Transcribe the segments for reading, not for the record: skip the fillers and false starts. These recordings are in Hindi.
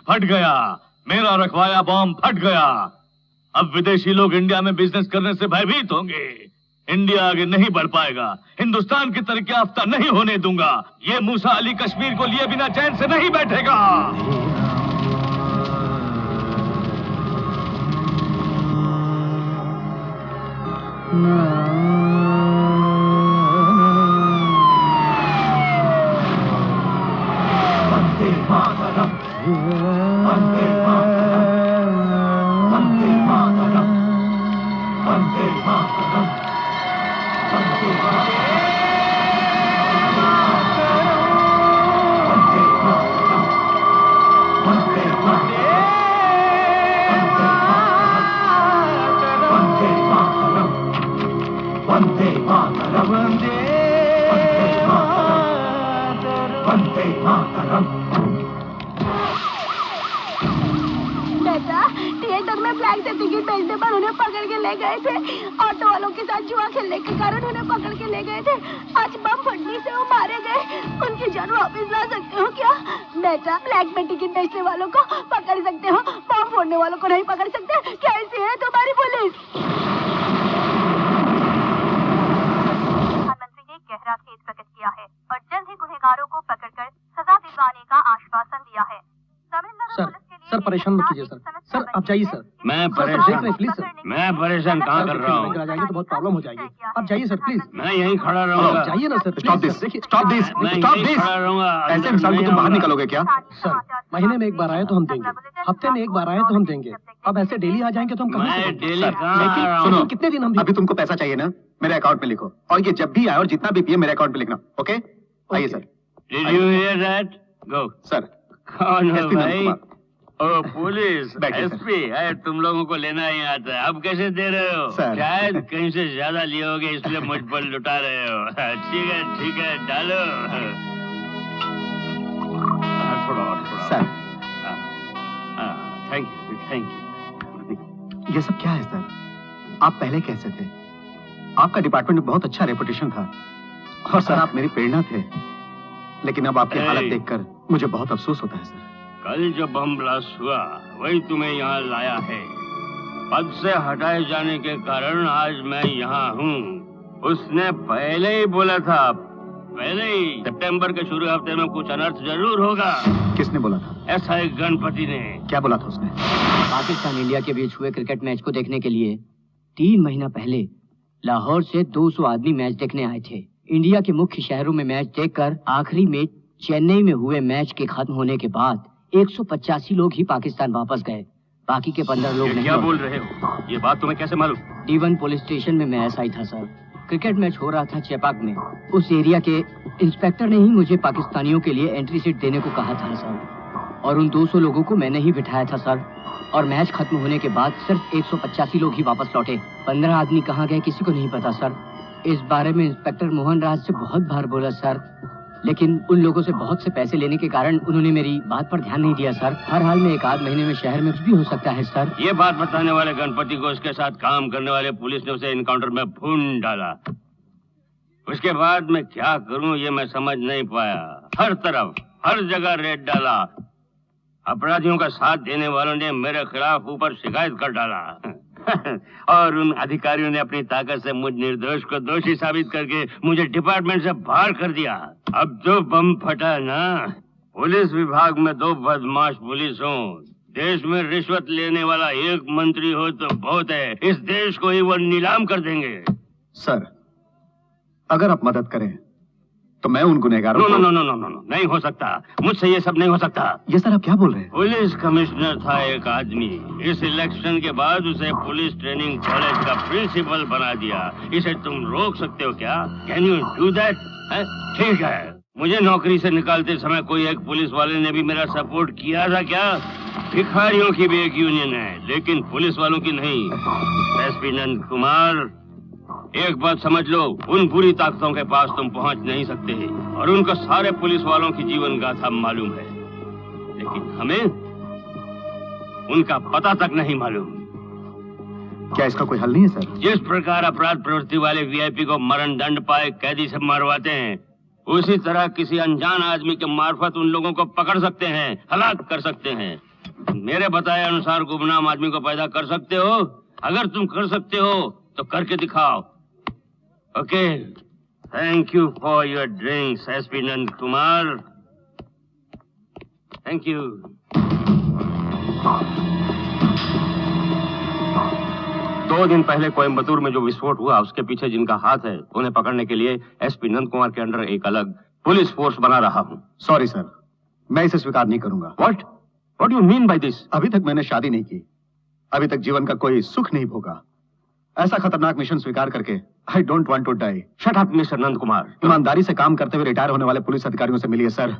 फट गया, मेरा रखवाया बॉम्ब फट गया। अब विदेशी लोग इंडिया में बिजनेस करने से भयभीत होंगे। इंडिया आगे नहीं बढ़ पाएगा। हिंदुस्तान की तरक्की याफ्ता नहीं होने दूंगा। ये मूसा अली कश्मीर को लिए बिना चैन से नहीं बैठेगा। वंदे मातरम, वंदे मातरम, वंदे मातरम, वंदे मातरम, वंदे मातरम, वंदे मातरम, वंदे मातरम, वंदे मातरम, वंदे मातरम, वंदे मातरम। बेटा, थिएटर में ब्लैक से टिकट बेचने पर उन्हें पकड़ के ले गए थे। ऑटो वालों के साथ जुआ खेलने के कारण उन्हें पकड़ के ले गए थे। आज बम फटने से वो मारे गए। उनकी जान वापस ला सकते हो क्या? बेटा, ब्लैक में टिकट बेचने वालों को पकड़ सकते हो, बम फोड़ने वालों को नहीं पकड़ सकते। कैसी है तुम्हारी पुलिस? प्रधानमंत्री ने गहरा खेद प्रकट किया है और जल्द ही गुनहगारों को पकड़कर सजा दिलवाने का आश्वासन दिया है। सर परेशान मत कीजिए सर आप जाइए सर। मैं परेशान प्लीज सर। मैं परेशान कहाँ कर रहा हूँ? जाएंगे तो बहुत प्रॉब्लम हो जाएगी। आप जाइए सर प्लीज। मैं यहीं खड़ा रहूँगा। जाइए ना sir. Stop this, stop this, stop this. ऐसे इंसान को तुम बाहर निकालोगे क्या? सर, महीने में एक बार आए तो हम देंगे, हफ्ते में एक बार आए तो हम देंगे। अब ऐसे डेली आ जाएंगे तो हम कहाँ से देंगे? लेकिन सुनो, कितने दिन हम अभी तुमको पैसा चाहिए ना, मेरे अकाउंट में लिखो, और ये जब भी आए और जितना भी पिए मेरे अकाउंट में लिखना। ओके, आइए sir. Did you hear that? Go. Sir. कौन हो SP भाई? नंदकुमार। ओ पुलिस, बैठिए, सर। SP, तुम लोगों को लेना ही आता है। अब कैसे दे रहे हो? सर। शायद कहीं से ज्यादा लिए होगे इसलिए मुझ पर लुटा रहे हो। ठीक है, डालो। थोड़ा और। सर। Thank you. ये सब क्या है सर? आप पहले कैसे थे? आपका डिपार्टमेंट में बहुत अच्छा रेपुटेशन था और सर आप मेरी प्रेरणा थे, लेकिन अब आपकी हालत देखकर मुझे बहुत अफसोस होता है सर। कल जो बम ब्लास्ट हुआ वही तुम्हें यहाँ लाया है। पद से हटाए जाने के कारण आज मैं यहाँ हूँ। उसने पहले ही बोला था, पहले ही सितंबर के शुरू हफ्ते में कुछ अनर्थ जरूर होगा। किसने बोला था? SI गणपति ने। क्या बोला था उसने? पाकिस्तान इंडिया के बीच हुए क्रिकेट मैच को देखने के लिए 3 महीना पहले लाहौर से 200 आदमी मैच देखने आए थे। इंडिया के मुख्य शहरों में मैच देखकर आखिरी में चेन्नई में हुए मैच के खत्म होने के बाद 185 लोग ही पाकिस्तान वापस गए। बाकी के 15 लोग नहीं। क्या बोल रहे हो? ये बात तुम्हें कैसे मालूम? D1 पुलिस स्टेशन में मैं SI था सर। क्रिकेट मैच हो रहा था चेपाक में। उस एरिया के इंस्पेक्टर ने ही मुझे पाकिस्तानियों के लिए एंट्री सीट देने को कहा था सर, और उन 200 लोगों को मैंने ही बिठाया था सर। और मैच खत्म होने के बाद सिर्फ 185 लोग ही वापस लौटे। 15 आदमी कहाँ गए किसी को नहीं पता सर। इस बारे में इंस्पेक्टर मोहन राज से बहुत बार बोला सर, लेकिन उन लोगों से बहुत से पैसे लेने के कारण उन्होंने मेरी बात पर ध्यान नहीं दिया सर। हर हाल में 1 आध महीने में शहर में कुछ भी हो सकता है सर। ये बात बताने वाले गणपति को उसके साथ काम करने वाले पुलिस ने उसे इनकाउंटर में भून डाला। उसके बाद मैं क्या करूं ये मैं समझ नहीं पाया। हर तरफ हर जगह रेड डाला। अपराधियों का साथ देने वालों ने मेरे खिलाफ ऊपर शिकायत कर डाला और उन अधिकारियों ने अपनी ताकत से मुझ निर्दोष को दोषी साबित करके मुझे डिपार्टमेंट से बाहर कर दिया। अब जो बम फटा ना, पुलिस विभाग में 2 बदमाश पुलिस हो, देश में रिश्वत लेने वाला 1 मंत्री हो तो बहुत है। इस देश को ही वो नीलाम कर देंगे। सर, अगर आप मदद करें तो मैं उन गुनहगारों को... नो, नहीं हो सकता। मुझसे ये सब नहीं हो सकता। ये सर आप क्या बोल रहे हैं? पुलिस कमिश्नर था एक आदमी। इस इलेक्शन के बाद उसे पुलिस ट्रेनिंग कॉलेज का प्रिंसिपल बना दिया। इसे तुम रोक सकते हो क्या? Can you do that? ठीक है, मुझे नौकरी से निकालते समय कोई एक पुलिस वाले ने भी मेरा सपोर्ट किया था क्या? भिखारियों की भी एक यूनियन है, लेकिन पुलिस वालों की नहीं। SP नंदकुमार, एक बात समझ लो, उन बुरी ताकतों के पास तुम पहुंच नहीं सकते और उनको सारे पुलिस वालों की जीवन गाथा मालूम है, लेकिन हमें उनका पता तक नहीं मालूम। क्या इसका कोई हल नहीं है सर? जिस प्रकार अपराध प्रवृत्ति वाले VIP को मरण दंड पाए कैदी से मरवाते हैं, उसी तरह किसी अनजान आदमी के मार्फत उन लोगों को पकड़ सकते हैं, हलाक कर सकते हैं। मेरे बताए अनुसार गुमनाम आदमी को पैदा कर सकते हो? अगर तुम कर सकते हो तो करके दिखाओ। Okay, thank you for your drinks SP Nand Kumar. Thank you. दो दिन पहले कोयम्बतूर में जो विस्फोट हुआ उसके पीछे जिनका हाथ है उन्हें पकड़ने के लिए एसपी नंद कुमार के अंडर एक अलग पुलिस फोर्स बना रहा हूं। सॉरी सर, मैं इसे स्वीकार नहीं करूंगा। What you mean by this? अभी तक मैंने शादी नहीं की, अभी तक जीवन का कोई सुख नहीं भोगा। ऐसा खतरनाक मिशन स्वीकार करके I don't want to die. Shut up mister Nand Kumar. ईमानदारी से काम करते हुए रिटायर होने वाले पुलिस अधिकारियों से मिलिए सर।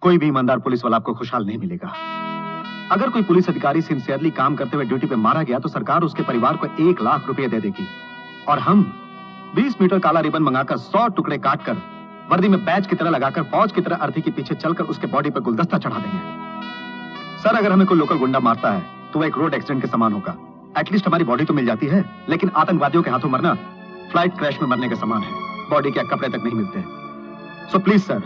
कोई भी ईमानदार पुलिस वाला आपको खुशहाल नहीं मिलेगा। अगर कोई पुलिस अधिकारी सिंसियरली काम करते हुए ड्यूटी पे मारा गया तो सरकार उसके परिवार को 1 लाख रुपए दे देगी और हम 20 मीटर काला रिबन मंगाकर 100 टुकड़े काटकर वर्दी में बैच की तरह लगाकर फौज की तरह अर्थी के पीछे चलकर उसके बॉडी पर गुलदस्ता चढ़ा देंगे। सर, अगर हमें कोई लोकल गुंडा मारता है तो वह एक रोड एक्सीडेंट के समान होगा। एटलीस्ट हमारी बॉडी तो मिल जाती है, लेकिन आतंकवादियों के हाथों मरना फ्लाइट क्रैश में मरने के समान है। बॉडी के कपड़े तक नहीं मिलते। सो प्लीज सर,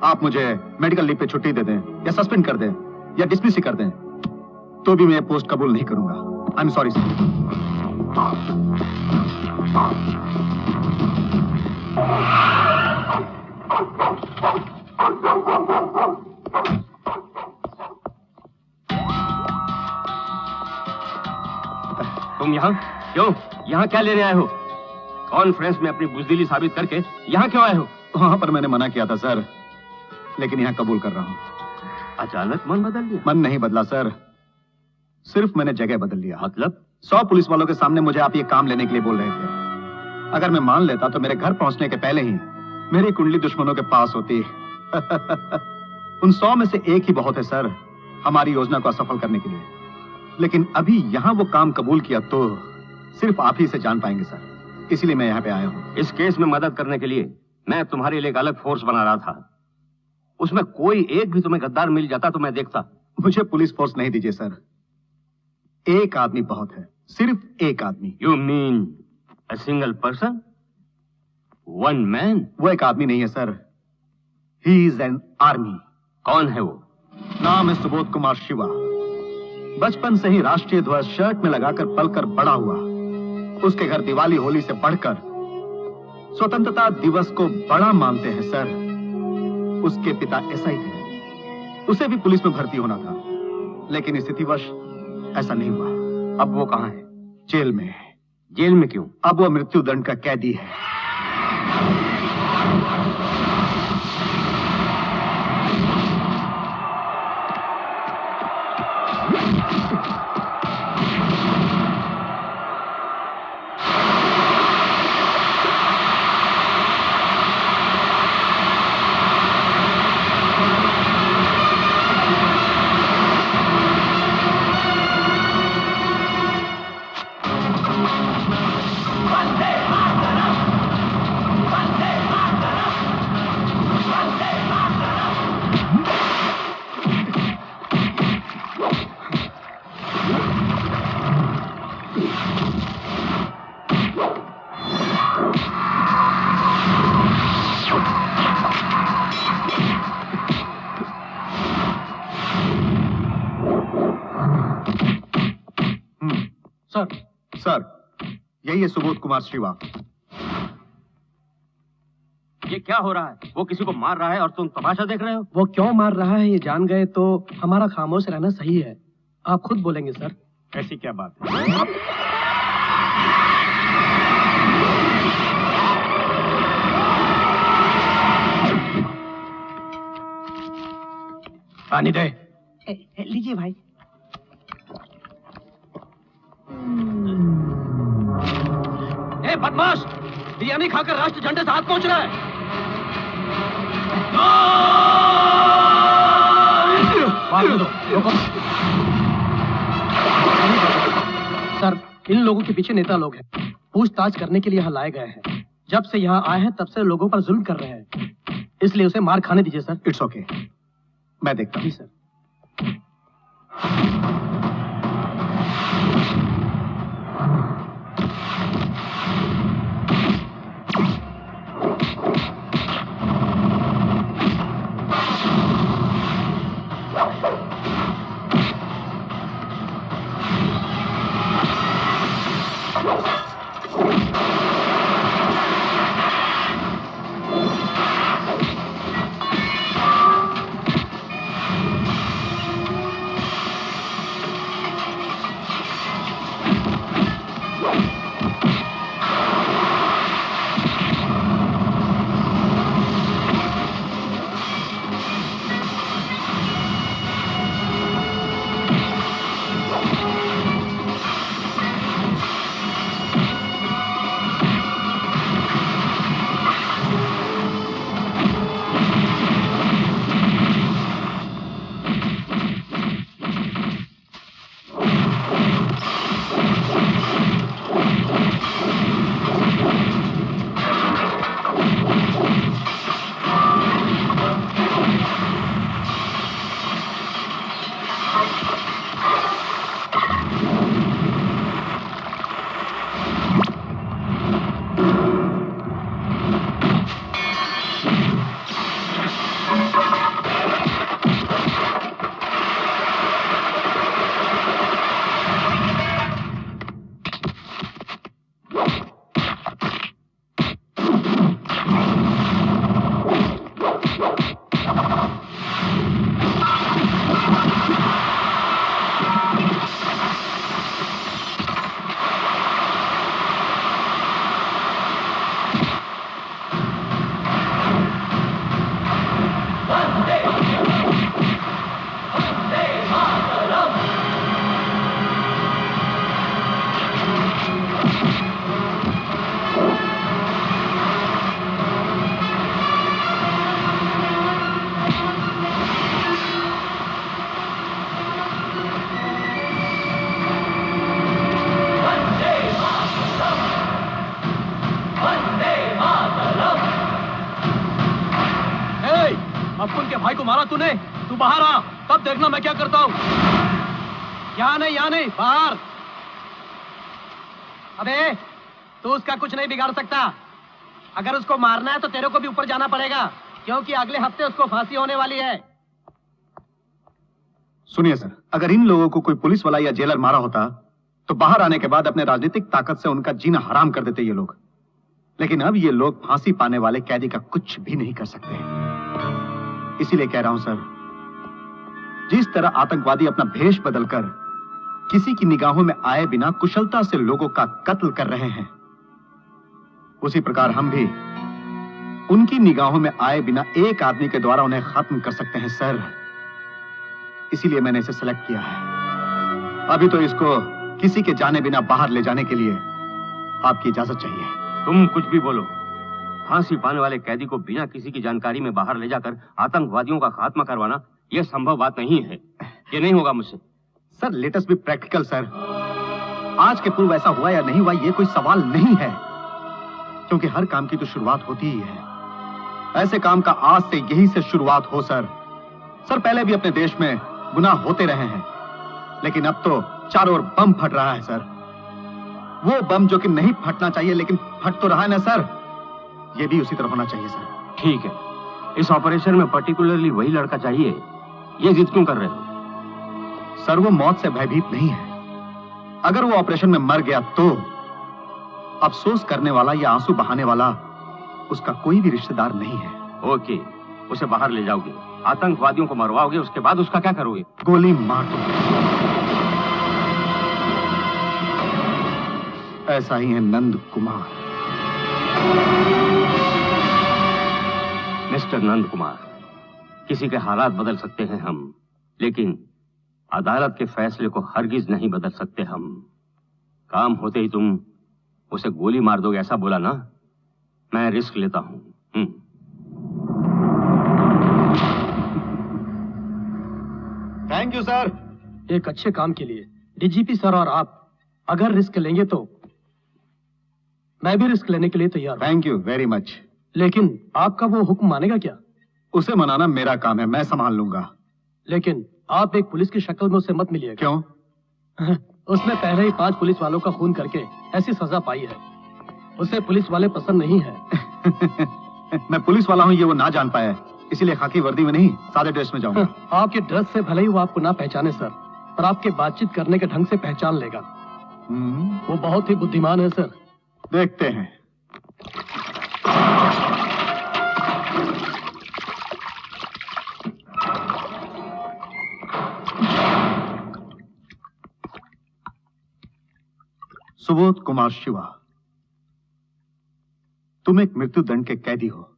आप मुझे मेडिकल लीव पे छुट्टी दे दें या सस्पेंड कर दें या डिसमिस ही कर दें, तो भी मैं ये पोस्ट कबूल नहीं करूंगा। I am sorry sir. तुम यहाँ क्यों? यहाँ क्या लेने आए हो? कॉन्फ्रेंस में अपनी बुजदिली साबित करके यहाँ क्यों आए हो? वहां पर मैंने मना किया था सर, लेकिन यहाँ कबूल कर रहा हूँ। अचानक मन बदल लिया? मन नहीं बदला सर, सिर्फ मैंने जगह बदल लिया। मतलब? 100 पुलिस वालों के सामने मुझे आप ये काम लेने के लिए बोल रहे थे। अगर मैं मान लेता तो मेरे घर पहुंचने के पहले ही मेरी कुंडली दुश्मनों के पास होती। उन 100 में से एक ही बहुत है सर हमारी योजना को असफल करने के लिए। लेकिन अभी यहाँ वो काम कबूल किया तो सिर्फ आप ही से जान पाएंगे सर, इसीलिए मैं यहाँ पे आया हूँ। इस केस में मदद करने के लिए मैं तुम्हारे लिए एक अलग फोर्स बना रहा था। उसमें कोई एक भी तुम्हें गद्दार मिल जाता तो मैं देखता। मुझे पुलिस फोर्स नहीं दीजिए सर, एक आदमी बहुत है, सिर्फ एक आदमी। You mean a single person? One man? वो एक आदमी नहीं है sir, he is an army. कौन है वो? नाम है सुबोध कुमार शिवा। बचपन से ही राष्ट्रीय ध्वज शर्ट में लगाकर पलकर बड़ा हुआ। उसके घर दिवाली होली से बढ़कर स्वतंत्रता दिवस को बड़ा मानते हैं सर। उसके पिता एसआई थे, उसे भी पुलिस में भर्ती होना था, लेकिन स्थितिवश ऐसा नहीं हुआ। अब वो कहाँ है? जेल में। जेल में क्यों? अब वो मृत्यु दंड का कैदी है। सर, यही है सुबोध कुमार शिवा। ये क्या हो रहा है? वो किसी को मार रहा है और तुम तमाशा देख रहे हो? वो क्यों मार रहा है ये जान गए तो हमारा खामोश रहना सही है। आप खुद बोलेंगे सर। ऐसी क्या बात है? पानी दे। लीजिए भाई। ए बदमाश, बिरयानी खाकर राष्ट्र झंडे से हाथ पहुंच रहा है। सर, इन लोगों के पीछे नेता लोग हैं, पूछताछ करने के लिए यहाँ लाए गए हैं। जब से यहाँ आए हैं तब से लोगों पर जुल्म कर रहे हैं, इसलिए उसे मार खाने दीजिए सर। इट्स ओके, मैं देखता हूँ। सर। अपुन के भाई को मारा तूने, तू बाहर आ, तब देखना मैं क्या करता हूँ। यहाँ नहीं, बाहर। अबे तू उसका कुछ नहीं बिगाड़ सकता। अगर उसको मारना है तो तेरे को भी ऊपर जाना पड़ेगा, क्योंकि अगले हफ्ते उसको फांसी होने वाली है। सुनिए सर, अगर इन लोगों को कोई पुलिस वाला या जेलर मारा होता तो बाहर आने के बाद अपने राजनीतिक ताकत से उनका जीना हराम कर देते ये लोग। लेकिन अब ये लोग फांसी पाने वाले कैदी का कुछ भी नहीं कर सकते। इसीलिए कह रहा हूं सर, जिस तरह आतंकवादी अपना भेष बदलकर किसी की निगाहों में आए बिना कुशलता से लोगों का कत्ल कर रहे हैं, उसी प्रकार हम भी उनकी निगाहों में आए बिना एक आदमी के द्वारा उन्हें खत्म कर सकते हैं सर। इसीलिए मैंने इसे सेलेक्ट किया है। अभी तो इसको किसी के जाने बिना बाहर ले जाने के लिए आपकी इजाजत चाहिए। तुम कुछ भी बोलो, फांसी पाने वाले कैदी को बिना किसी की जानकारी में बाहर ले जाकर आतंकवादियों का खात्मा करवाना यह संभव बात नहीं है। ये नहीं होगा मुझसे। Sir let us be practical sir. आज के पूर्व ऐसा हुआ या नहीं हुआ ये कोई सवाल नहीं है, क्योंकि हर काम की तो शुरुआत होती ही है। ऐसे काम का आज से यही से शुरुआत हो सर। सर पहले भी अपने देश में गुनाह होते रहे हैं, लेकिन अब तो चारों ओर बम फट रहा है सर। वो बम जो कि नहीं फटना चाहिए लेकिन फट तो रहा है ना सर, ये भी उसी तरह होना चाहिए सर। ठीक है, इस ऑपरेशन में पर्टिकुलरली वही लड़का चाहिए, ये जिद क्यों कर रहे हो? सर वो मौत से भयभीत नहीं है। अगर वो ऑपरेशन में मर गया तो अफसोस करने वाला या आंसू बहाने वाला उसका कोई भी रिश्तेदार नहीं है। ओके, उसे बाहर ले जाओगे, आतंकवादियों को मरवाओगे, उसके बाद उसका क्या करोगे? गोली मार दो। ऐसा ही है नंद कुमार। मिस्टर नंद कुमार, किसी के हालात बदल सकते हैं हम, लेकिन अदालत के फैसले को हरगिज नहीं बदल सकते हम। काम होते ही तुम उसे गोली मार दोगे ऐसा बोला ना, मैं रिस्क लेता हूं। Thank you sir. एक अच्छे काम के लिए डीजीपी सर और आप अगर रिस्क लेंगे तो मैं भी रिस्क लेने के लिए तैयार हूं। Thank you very much. लेकिन आपका वो हुक्म मानेगा क्या? उसे मनाना मेरा काम है, मैं संभाल लूंगा। लेकिन आप एक पुलिस की शक्ल में उससे मत मिलिए। क्यों? उसने पहले ही 5 पुलिस वालों का खून करके ऐसी सजा पाई है, उसे पुलिस वाले पसंद नहीं है। मैं पुलिस वाला हूँ ये वो ना जान पाया, इसीलिए खाकी वर्दी में नहीं सादे ड्रेस में जाऊंगा। आपके ड्रेस से भले ही वो आपको ना पहचाने सर, पर आपके बातचीत करने के ढंग से पहचान लेगा। वो बहुत ही बुद्धिमान है सर। देखते हैं। सुबोध कुमार शिवा, तुम एक मृत्यु दंड के कैदी हो,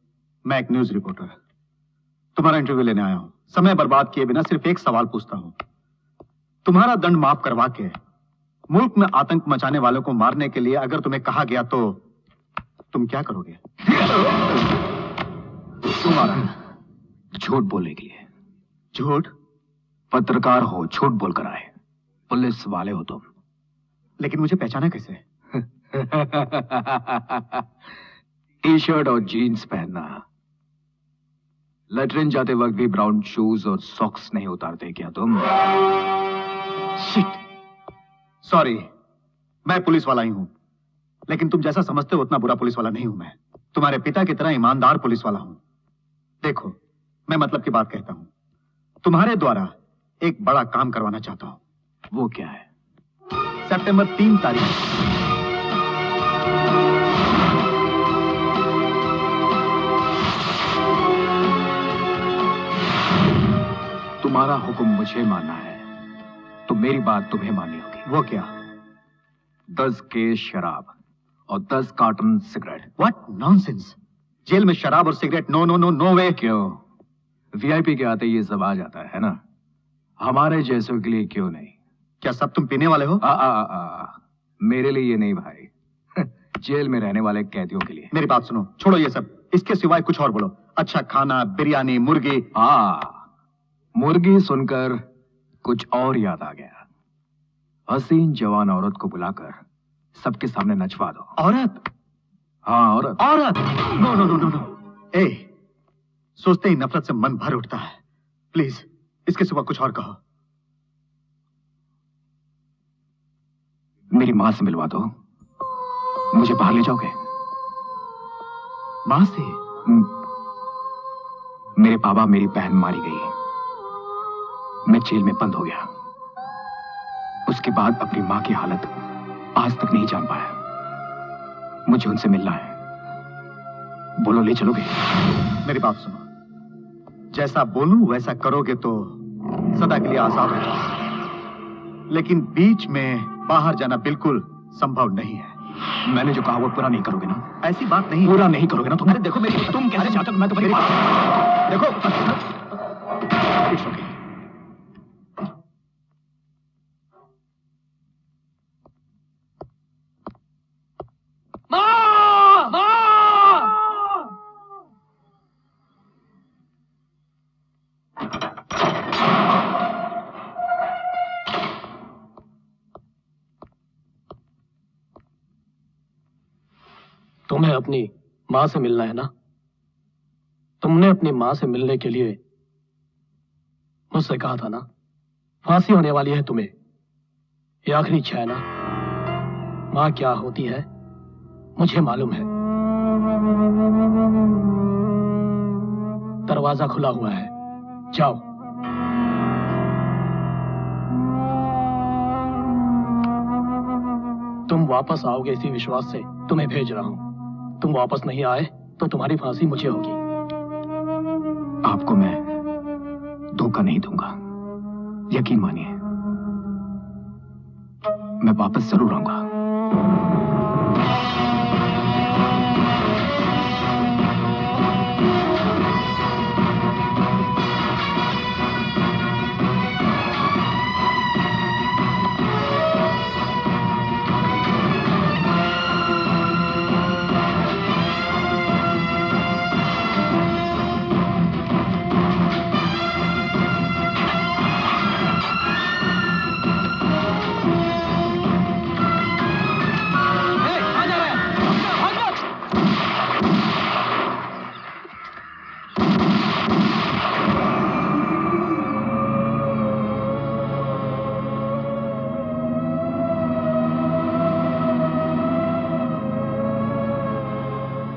मैं एक न्यूज रिपोर्टर। तुम्हारा इंटरव्यू लेने आया हूं। समय बर्बाद किए बिना सिर्फ एक सवाल पूछता हूं। तुम्हारा दंड माफ करवा के मुल्क में आतंक मचाने वालों को मारने के लिए अगर तुम्हें कहा गया तो तुम क्या करोगे? तुम्हारा झूठ बोलने के लिए। झूठ? पत्रकार हो, झूठ बोलकर आए। पुलिस वाले हो तुम। लेकिन मुझे पहचाना कैसे? टी शर्ट और जीन्स पहनना। लेटरिन जाते वक्त भी ब्राउन शूज और सॉक्स नहीं उतारते क्या तुम? शिट, सॉरी, मैं पुलिस वाला ही हूं, लेकिन तुम जैसा समझते हो उतना बुरा पुलिस वाला नहीं हूं मैं। तुम्हारे पिता की तरह ईमानदार पुलिस वाला हूं। देखो, मैं मतलब की बात कहता हूं। तुम्हारे द्वारा एक बड़ा काम करवाना चाहता हूं। वो क्या है? सितंबर 3 तारीख तुम्हारा हुक्म मुझे मानना है तो मेरी बात तुम्हें माननी होगी। वो क्या? 10 केस शराब और 10 carton cigarette. What nonsense! Jail में शराब और cigarette? No no no no way. क्यों? वीआईपी के आते ये सब आ जाता है ना? हमारे जैसों के लिए क्यों नहीं? क्या सब तुम पीने वाले हो? मेरे लिए ये नहीं भाई, जेल में रहने वाले कैदियों के लिए। मेरी बात सुनो, छोड़ो ये सब, इसके सिवाय कुछ और बोलो। अच्छा खाना, बिरयानी, मुर्गी। मुर्गी सुनकर कुछ और याद आ गया। हसीन जवान औरत को बुलाकर सबके सामने नचवा दो। औरत? हाँ, औरत। औरत? No no no no no. ए, सोचते ही नफरत से मन भर उठता है। प्लीज इसके सिवा कुछ और कहो। मेरी मां से मिलवा दो। मुझे बाहर ले जाओगे? मां से? मेरे बाबा, मेरी बहन मारी गई, मैं जेल में बंद हो गया। उसके बाद अपनी मां की हालत आज तक नहीं जान पाया। मुझे उनसे मिलना है। बोलो, ले चलोगे? मेरी बात सुनो, जैसा बोलूं वैसा करोगे तो सदा के लिए आजाद हो, लेकिन बीच में बाहर जाना बिल्कुल संभव नहीं है। मैंने जो कहा वो पूरा नहीं करोगे ना? ऐसी बात नहीं। पूरा नहीं करोगे ना तुम? अरे देखो मेरी, तुम कैसे चाहते हो मैं तुम्हारी बात देखो। माँ! माँ! तुम्हें अपनी मां से मिलना है ना? तुमने अपनी मां से मिलने के लिए मुझसे कहा था ना? फांसी होने वाली है तुम्हें, ये आखिरी इच्छा है ना? मां क्या होती है मुझे मालूम है। दरवाजा खुला हुआ है, जाओ। तुम वापस आओगे इसी विश्वास से तुम्हें भेज रहा हूं। तुम वापस नहीं आए तो तुम्हारी फांसी मुझे होगी। आपको मैं धोखा नहीं दूंगा, यकीन मानिए। मैं वापस जरूर आऊंगा।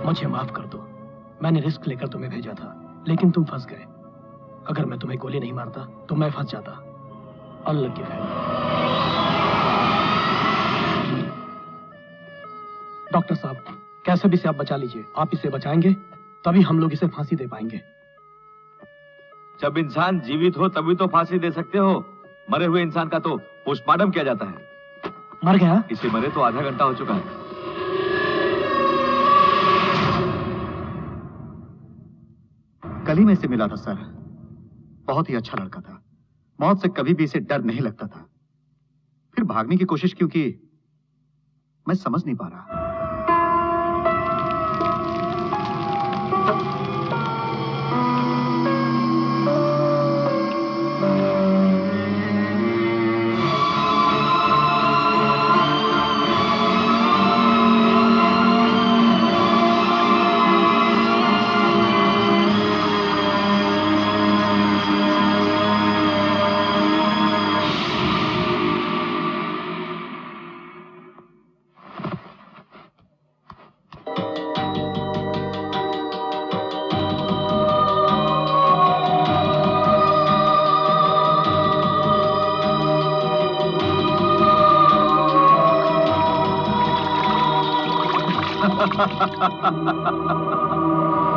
मुझे माफ कर दो, मैंने रिस्क लेकर तुम्हें भेजा था, लेकिन तुम फंस गए। अगर मैं तुम्हें गोली नहीं मारता तो मैं फंस जाता। अल्लाह की फैल। डॉक्टर साहब, कैसे भी इसे आप बचा लीजिए। आप इसे बचाएंगे तभी हम लोग इसे फांसी दे पाएंगे। जब इंसान जीवित हो तभी तो फांसी दे सकते हो। मरे हुए इंसान का तो पोस्टमार्टम किया जाता है। मर गया? इसे मरे तो आधा घंटा हो चुका है। कल ही मैं इसे मिला था सर। बहुत ही अच्छा लड़का था। मौत से कभी भी इसे डर नहीं लगता था। फिर भागने की कोशिश क्यों की, मैं समझ नहीं पा रहा।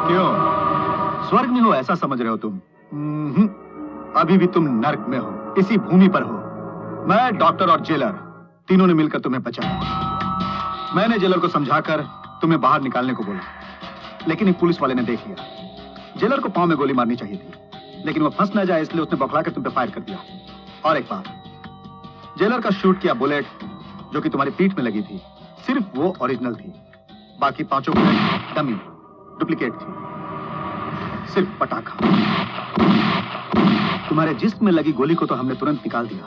क्यों, स्वर्ग में हो ऐसा समझ रहे हो तुम? अभी भी तुम नर्क में हो, इसी भूमि पर हो। मैं, डॉक्टर और जेलर तीनों ने मिलकर तुम्हें बचाया। मैंने जेलर को समझाकर तुम्हें बाहर निकालने को बोला, लेकिन एक पुलिस वाले ने देख लिया। जेलर को पांव में गोली मारनी चाहिए थी, लेकिन वो फंस न जाए इसलिए उसने बौखलाकर तुम पे फायर कर दिया। और एक बात, जेलर का शूट किया बुलेट जो कि तुम्हारी पीठ में लगी थी, सिर्फ वो ओरिजिनल थी। बाकी पांचों बुलेट डमी, डुप्लीकेट थी, सिर्फ पटाखा। तुम्हारे जिस्म में लगी गोली को तो हमने तुरंत निकाल दिया,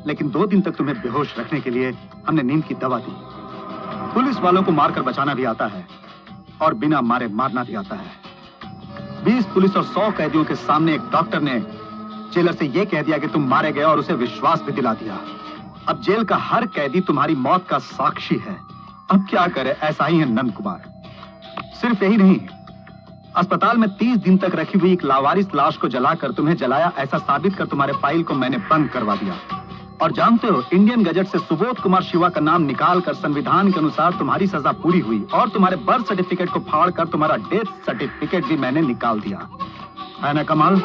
लेकिन 2 दिन तक तुम्हें बेहोश रखने के लिए हमने नींद की दवा दी। पुलिस वालों को मारकर बचाना भी आता है और बिना मारे मारना भी आता है। 20 पुलिस और 100 कैदियों के सामने एक डॉक्टर ने जेलर से यह कह दिया कि तुम मारे गए और उसे विश्वास भी दिला दिया। अब जेल का हर कैदी तुम्हारी मौत का साक्षी है। अब क्या करे, ऐसा ही है नंद कुमार। सिर्फ यही नहीं, अस्पताल में 30 दिन तक रखी हुई एक लावारिस लाश को जलाकर तुम्हें जलाया ऐसा साबित कर तुम्हारे फाइल को मैंने बंद करवा दिया। और जानते हो, इंडियन गजट से सुबोध कुमार शिवा का नाम निकालकर संविधान के अनुसार तुम्हारी सजा पूरी हुई और तुम्हारे बर्थ सर्टिफिकेट को फाड़कर तुम्हारा डेथ सर्टिफिकेट भी मैंने निकाल दिया। है ना कमाल?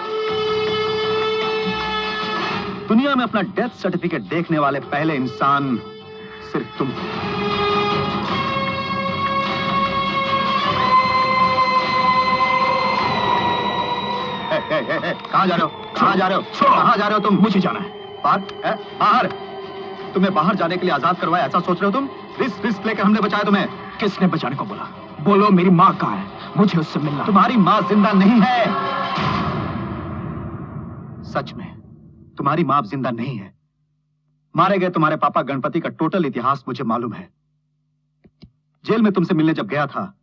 दुनिया में अपना डेथ सर्टिफिकेट देखने वाले पहले इंसान सिर्फ तुम हो। कहां जा रहे हो? कहां जा रहे हो? कहां जा रहे हो तुम? मुझे जाना है। बाहर? बाहर? तुम्हें बाहर जाने के लिए आजाद करवाया ऐसा सोच रहे हो तुम? रिस्क लेकर हमने बचाया तुम्हें। किसने बचाने को बोला? बोलो, मेरी माँ कहाँ है? मुझे उससे मिलना। तुम्हारी माँ जिंदा नहीं है। सच में तुम्हारी माँ अब जिंदा नहीं है। मारे गए तुम्हारे पापा गणपति का टोटल इतिहास मुझे मालूम है। जेल में तुमसे मिलने जब गया था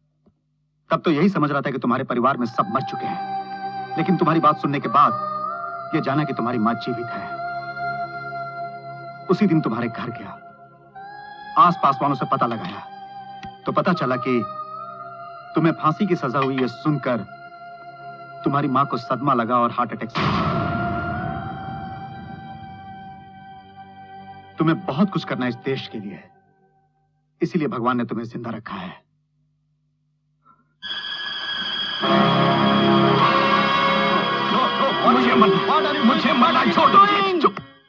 तब तो यही समझ रहा था कि तुम्हारे परिवार में सब मर चुके हैं, लेकिन तुम्हारी बात सुनने के बाद यह जाना कि तुम्हारी माँ जीवित है। उसी दिन तुम्हारे घर गया, आस-पास वालों से पता लगाया तो पता चला कि तुम्हें फांसी की सजा हुई है सुनकर तुम्हारी मां को सदमा लगा और हार्ट अटैक से। तुम्हें बहुत कुछ करना है इस देश के लिए, इसीलिए भगवान ने तुम्हें जिंदा रखा है। मुझे मरना छोड़ दो।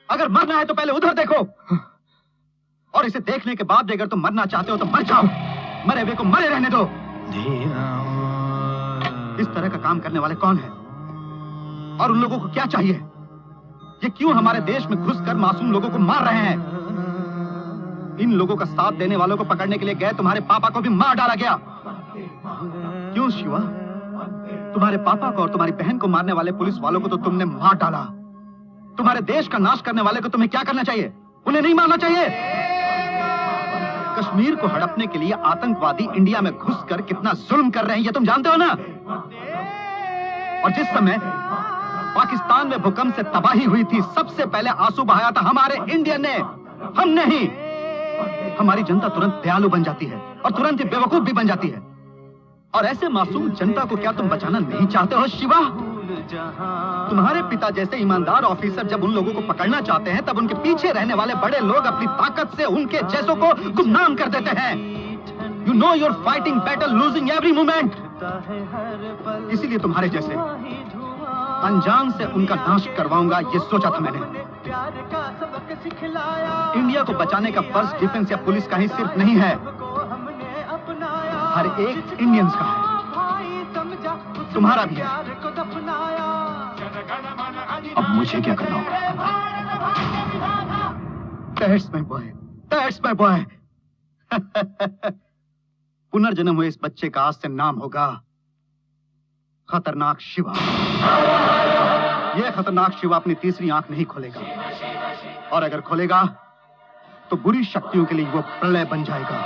अगर मरना है तो पहले उधर देखो, और इसे देखने के बाद भी अगर तुम मरना चाहते हो तो मर जाओ। मरे हुए को मरे रहने दो। इस तरह का काम करने वाले कौन हैं? और उन लोगों को क्या चाहिए? ये क्यों हमारे देश में घुसकर मासूम लोगों को मार रहे हैं? इन लोगों का साथ देने वालों को पकड़ने के लिए गए तुम्हारे पापा को भी मार डाला गया। क्यों शिवा? तुम्हारे पापा को और तुम्हारी बहन को मारने वाले पुलिस वालों को तो तुमने मार डाला। तुम्हारे देश का नाश करने वाले को तुम्हें क्या करना चाहिए? उन्हें नहीं मारना चाहिए। कश्मीर को हड़पने के लिए आतंकवादी इंडिया में घुसकर कितना जुल्म कर रहे हैं ये तुम जानते हो ना? और जिस समय पाकिस्तान में भूकंप से तबाही हुई थी, सबसे पहले आंसू बहाया था हमारे इंडियन ने, हम नहीं। हमारी जनता तुरंत दयालु बन जाती है और तुरंत ही बेवकूफ भी बन जाती है। और ऐसे मासूम जनता को क्या तुम बचाना नहीं चाहते हो शिवा? तुम्हारे पिता जैसे ईमानदार ऑफिसर जब उन लोगों को पकड़ना चाहते हैं तब उनके पीछे रहने वाले बड़े लोग अपनी ताकत से उनके जैसों को गुमनाम कर देते हैं। You know you're fighting battle, losing every moment. इसीलिए तुम्हारे जैसे अनजान से उनका नाश करवाऊंगा, ये सोचा था मैंने। इंडिया को बचाने का फर्ज डिफेंस या पुलिस का ही सिर्फ नहीं है, हर एक इंडियंस का है, तुम्हारा भी है। अब मुझे क्या करना होगा? That's my boy. That's my boy. पुनर्जन्म हुए इस बच्चे का आज से नाम होगा खतरनाक शिवा। यह खतरनाक शिवा अपनी तीसरी आंख नहीं खोलेगा, और अगर खोलेगा तो बुरी शक्तियों के लिए वो प्रलय बन जाएगा।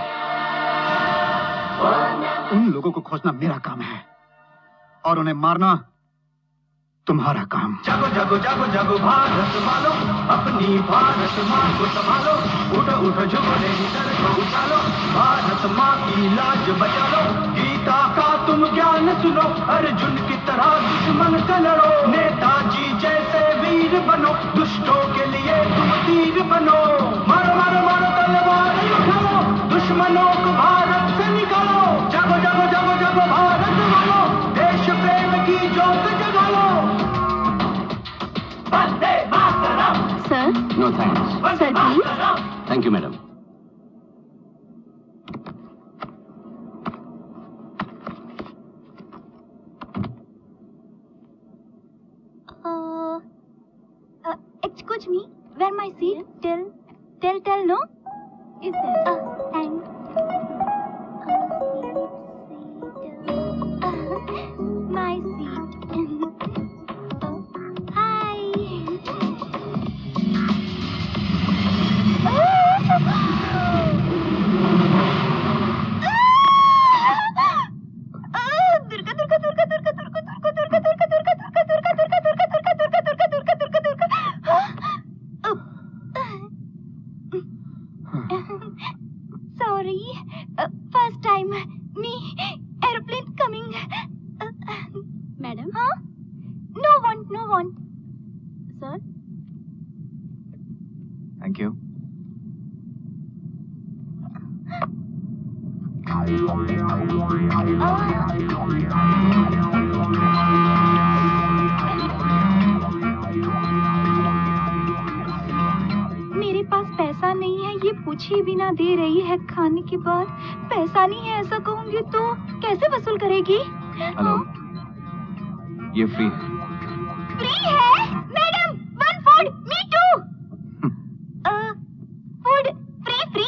उन लोगों को खोजना मेरा काम है और उन्हें मारना तुम्हारा काम। जागो जागो जागो जागो भारत वालों, अपनी भारत माँ को संभालो। उठो उठो झुकने की सर को उछालो, भारत माँ की लाज बचा लो। गीता का तुम ज्ञान सुनो, अर्जुन की तरह दुश्मन से लड़ो। नेताजी जैसे वीर बनो, दुष्टों के लिए तुम तीर बनो। मारो मारो मारो तलवार उठाओ, दुश्मनों को भारत से निकालो। जागो जागो जागो जागो भारत वालों, देश प्रेम की ज्योत जगा लो। Sir, no thanks. Sir please. Thank you madam. Excuse me, where my seat? Tell, no? Is there? And my seat. Hi. Sorry, first time me airplane coming. Madam? Huh? No one. Sir? Thank you. मेरे पास पैसा नहीं है, ये पूछे बिना दे रही है खाने के बाद। पैसा नहीं है ऐसा कहूंगी तो कैसे वसूल करेगी? हेलो, ये फ्री है। फ्री है? Madam, one food, me too. Food free.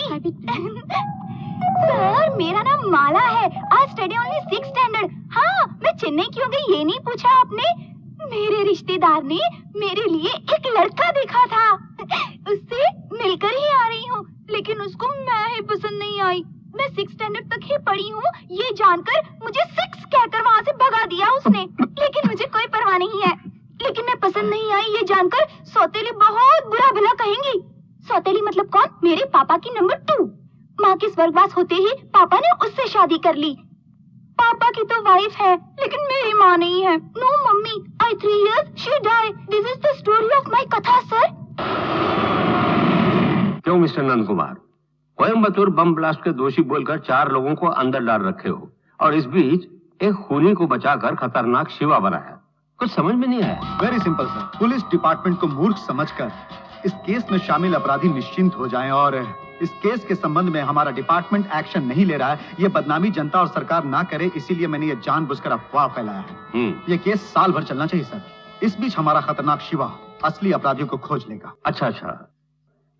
Sir, मेरा नाम माला है। आज स्टडी ओनली 6th स्टैंडर्ड। हाँ, मैं चेन्नई की हो गई, ये नहीं पूछा आपने? मेरे रिश्तेदार ने मेरे लिए एक लड़का देखा था, उससे मिलकर ही आ रही हूँ, लेकिन उसको मैं ही पसंद नहीं आई। मैं 6th स्टैंडर्ड तक ही पढ़ी हूँ, ये जानकर मुझे 6 कहकर वहाँ से भगा दिया उसने। लेकिन मुझे कोई परवाह नहीं है, लेकिन मैं पसंद नहीं आई ये जानकर सौतेली बहुत बुरा भला कहेंगी। सौतेली मतलब कौन? मेरे पापा की नंबर 2। माँ के स्वर्गवास होते ही पापा ने उससे शादी कर ली। पापा की तो वाइफ है, लेकिन मेरी माँ नहीं है। No mummy, I 3 years she died. This is the story of my कथा सर। क्यों mister Nand Kumar, Coimbatore bomb blast के दोषी बोलकर 4 लोगों को अंदर डाल रखे हो, और इस बीच एक खूनी को बचाकर खतरनाक शिवा बनाया। कुछ समझ में नहीं आया। Very simple sir, police department को मूर्ख समझकर इस केस में शामिल अपराधी निश्चिंत हो जाएं, और इस केस के संबंध में हमारा डिपार्टमेंट एक्शन नहीं ले रहा है, ये बदनामी जनता और सरकार ना करे, इसीलिए मैंने ये जानबूझकर अफवाह फैलाया है। ये केस साल भर चलना चाहिए सर। इस बीच हमारा खतरनाक शिवा असली अपराधियों को खोज लेगा। अच्छा,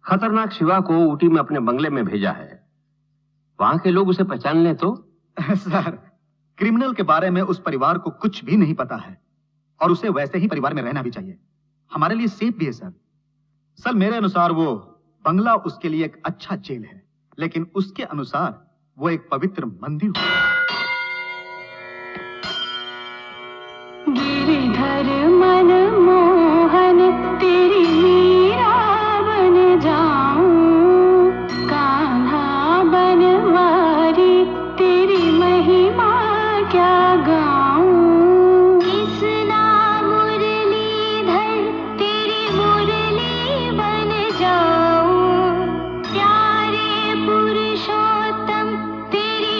खतरनाक शिवा को ऊटी में अपने बंगले में भेजा है, वहां के लोग उसे पहचान ले तो? सर, क्रिमिनल के बारे में उस परिवार को कुछ भी नहीं पता है, और उसे वैसे ही परिवार में रहना भी चाहिए। हमारे लिए सेफ भी है सर। सर, मेरे अनुसार वो बंगला उसके लिए एक अच्छा जेल है, लेकिन उसके अनुसार वो एक पवित्र मंदिर है। गिरिधर मन मोहन तेरी मीरा बन जाऊं, कान्हा बनवारी तेरी महिमा क्या गाऊं। कृष्णा मुरलीधर तेरी मुरली बन जाऊं, प्यारे पुरुषोत्तम तेरी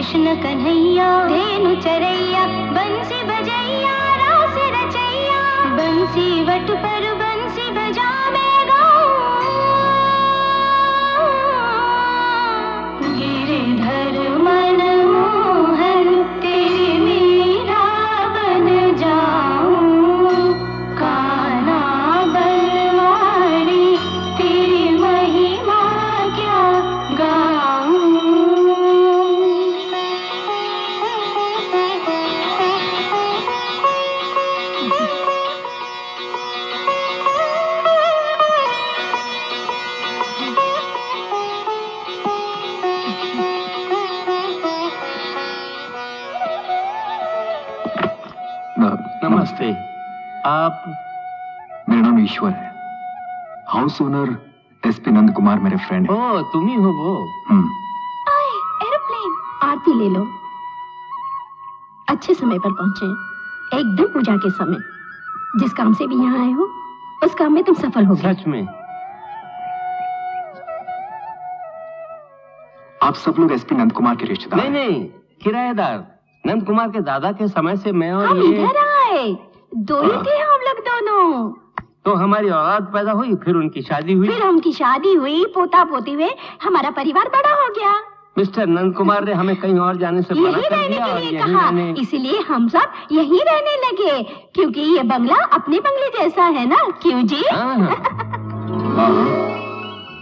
कृष्ण कन्हैया, धेनु चरैया, बंसी बजैया, रास रचैया, बंसी वट पर बंसी बजा मैं गाऊं, गिरधर मनमोहन तेरी मीरा बन जाऊं, कान्हा बनवारी तेरी महिमा क्या गाऊं। नमस्ते। आप? मेरा नाम ईश्वर है। House owner SP Nand Kumar मेरे फ्रेंड है। ओ, तुम ही हो वो? आए, एरोप्लेन। आरती ले लो। अच्छे समय पर पहुंचे, एकदम पूजा के समय। जिस काम से भी यहाँ आए हो, उस काम में तुम सफल हो गए। सच में? आप सब लोग एसपी नंद कुमार के रिश्तेदार नहीं नहीं, किराएदार। नंद कुमार के दादा के समय से मैं और हम ये इधर आए, दो ही थे हम लोग दोनों। तो हमारी औलाद पैदा हुई, फिर उनकी शादी हुई, फिर उनकी शादी हुई, पोता पोती हुए, हमारा परिवार बड़ा हो गया। मिस्टर नंद कुमार ने हमें कहीं और जाने से मना यही कर रहने दिया के और लिए यहीं कहा, रहने। इसलिए हम सब यही रहने लगे, क्योंकि ये बंगला अपने बंगले जैसा है ना, क्यों जी?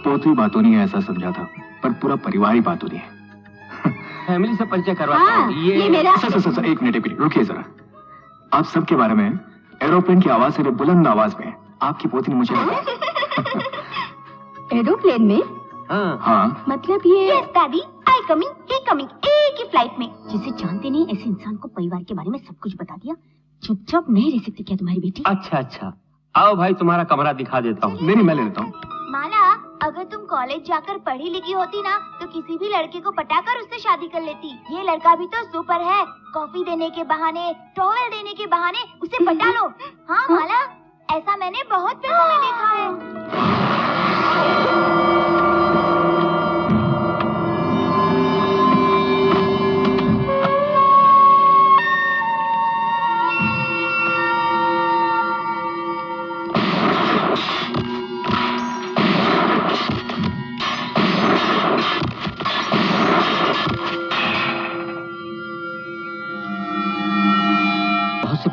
पोती बातों नहीं ऐसा समझा था, पर पूरा परिवार ही बातों नहीं है। फैमिली से परिचय करवाता हाँ, हूँ। ये मेरा सर, एक मिनट रुकिए जरा। आप सबके बारे में एरोप्लेन की आवाज से भी बुलंद आवाज में आपकी पोती ने मुझे बताया। एरोप्लेन में? हाँ। मतलब ये? यस दादी, आई कमिंग, ही कमिंग, एक ही फ्लाइट में। जिसे जानते नहीं ऐसे इंसान को परिवार के बारे में सब कुछ बता दिया। चुपचाप नहीं रह सकती क्या तुम्हारी बेटी? अच्छा अच्छा, आओ भाई तुम्हारा कमरा दिखा देता हूँ। नहीं, मैं ले लेता हूँ। माला, अगर तुम कॉलेज जाकर पढ़ी लिखी होती ना, तो किसी भी लड़के को पटाकर उससे शादी कर लेती। ये लड़का भी तो सुपर है, कॉफी देने के बहाने, टॉवेल देने के बहाने उसे पटा लो। हाँ माला, ऐसा मैंने बहुत फिल्मों में देखा है।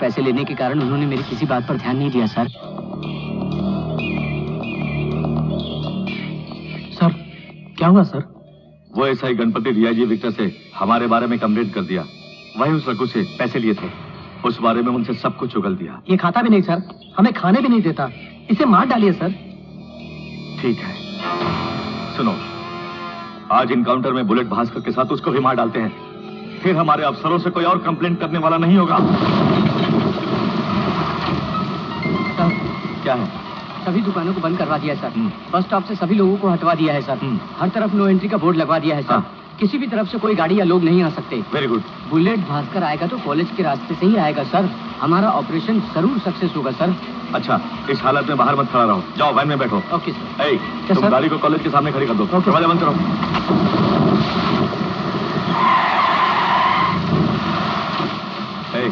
पैसे लेने के कारण उन्होंने मेरी किसी बात पर ध्यान नहीं दिया सर। सर, क्या हुआ सर? वो एसआई गणपति रियाजी विक्टर से हमारे बारे में कंप्लेंट कर दिया। वही उस रघु से पैसे लिए थे, उस बारे में उनसे सब कुछ उगल दिया। ये खाता भी नहीं सर, हमें खाने भी नहीं देता, इसे मार डालिए सर। ठीक है, सुनो, आज इनकाउंटर में बुलेट भास्कर के साथ उसको भी मार डालते हैं, फिर हमारे अफसरों से कोई और कंप्लेंट करने वाला नहीं होगा। क्या है? सभी दुकानों को बंद करवा दिया है सर। बस स्टॉप से सभी लोगों को हटवा दिया है सर। हर तरफ नो एंट्री का बोर्ड लगवा दिया है सर। किसी भी तरफ से कोई गाड़ी या लोग नहीं आ सकते। Very good. बुलेट भास्कर आएगा तो कॉलेज के रास्ते से ही आएगा सर। हमारा ऑपरेशन जरूर सक्सेस होगा सर। अच्छा, इस हालत में बाहर मत खड़ा रहो, जाओ वैन में बैठो। Okay sir. ए, तुम गाड़ी को कॉलेज के सामने खड़ी कर दो। दरवाजा बंद करो। ए,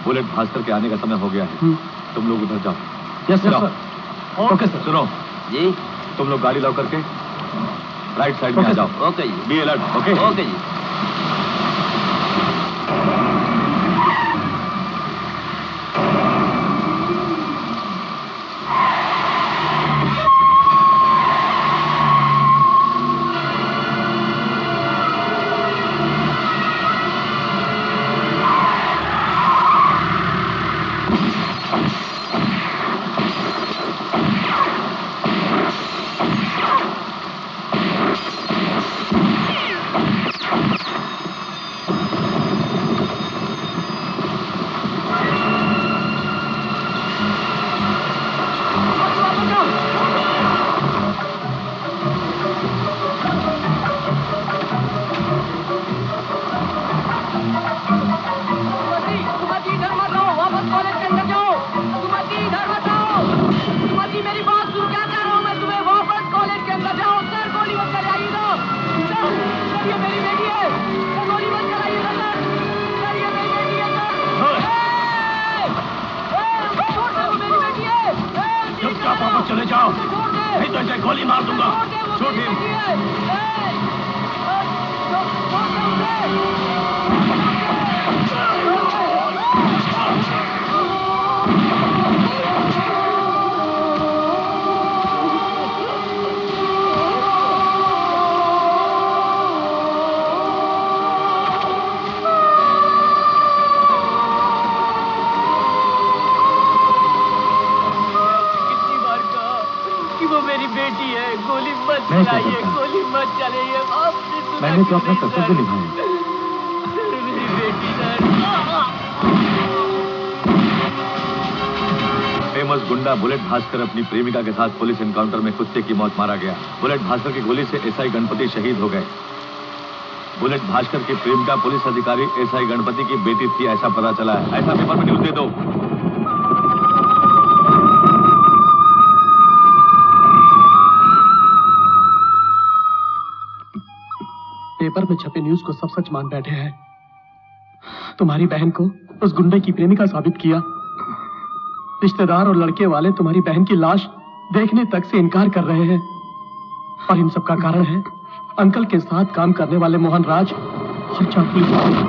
बुलेट भास्कर के आने का समय हो गया है, तुम लोग उधर जाओ। Yes sir. Okay sir. सुनो जी, तुम लोग गाड़ी लॉक करके राइट साइड में आ जाओ। ओके जी। Be alert. ओके ओके जी। मैं गोली मार दूंगा। Shoot him. बेटी है, गोली मत चलाइए, गोली मत चलाइए। मैंने तो अपना कर्तव्य निभाया। मेरी बेटी सर। फेमस गुंडा बुलेट भास्कर अपनी प्रेमिका के साथ पुलिस एनकाउंटर में कुत्ते की मौत मारा गया। बुलेट भास्कर की गोली से एसआई गणपति शहीद हो गए। बुलेट भास्कर की प्रेमिका पुलिस अधिकारी एसआई गणपति की बेटी थी, ऐसा पता चला है। ऐसा पेपर में न्यूज दे दो। पेपर में छपे न्यूज को सब सच मान बैठे हैं। तुम्हारी बहन को उस गुंडे की प्रेमिका साबित किया। रिश्तेदार और लड़के वाले तुम्हारी बहन की लाश देखने तक से इनकार कर रहे हैं। और इन सब का कारण है अंकल के साथ काम करने वाले मोहन राज और 4 पुलिस वाले।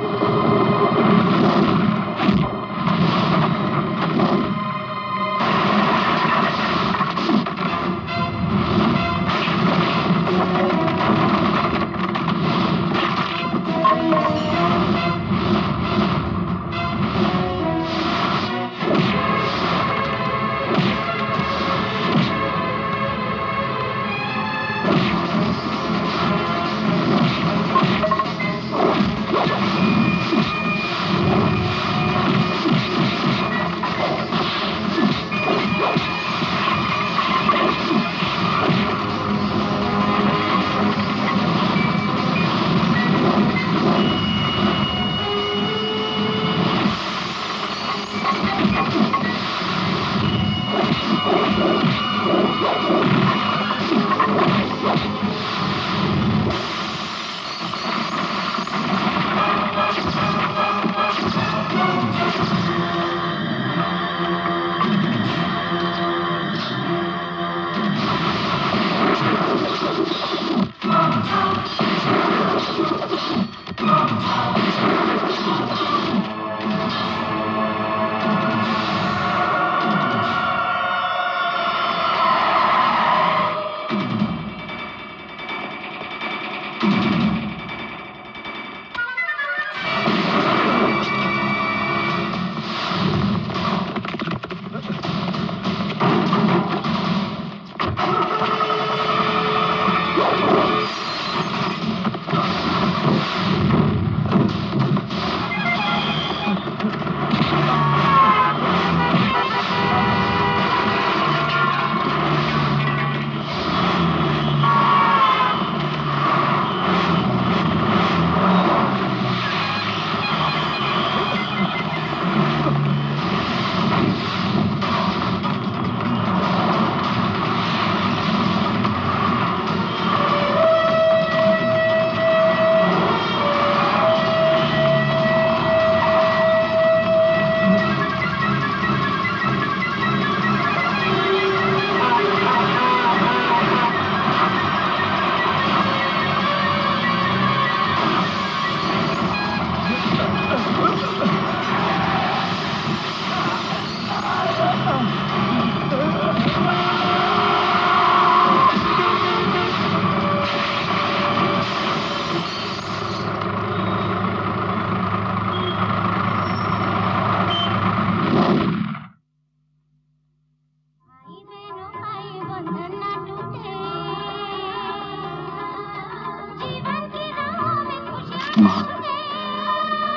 माँ,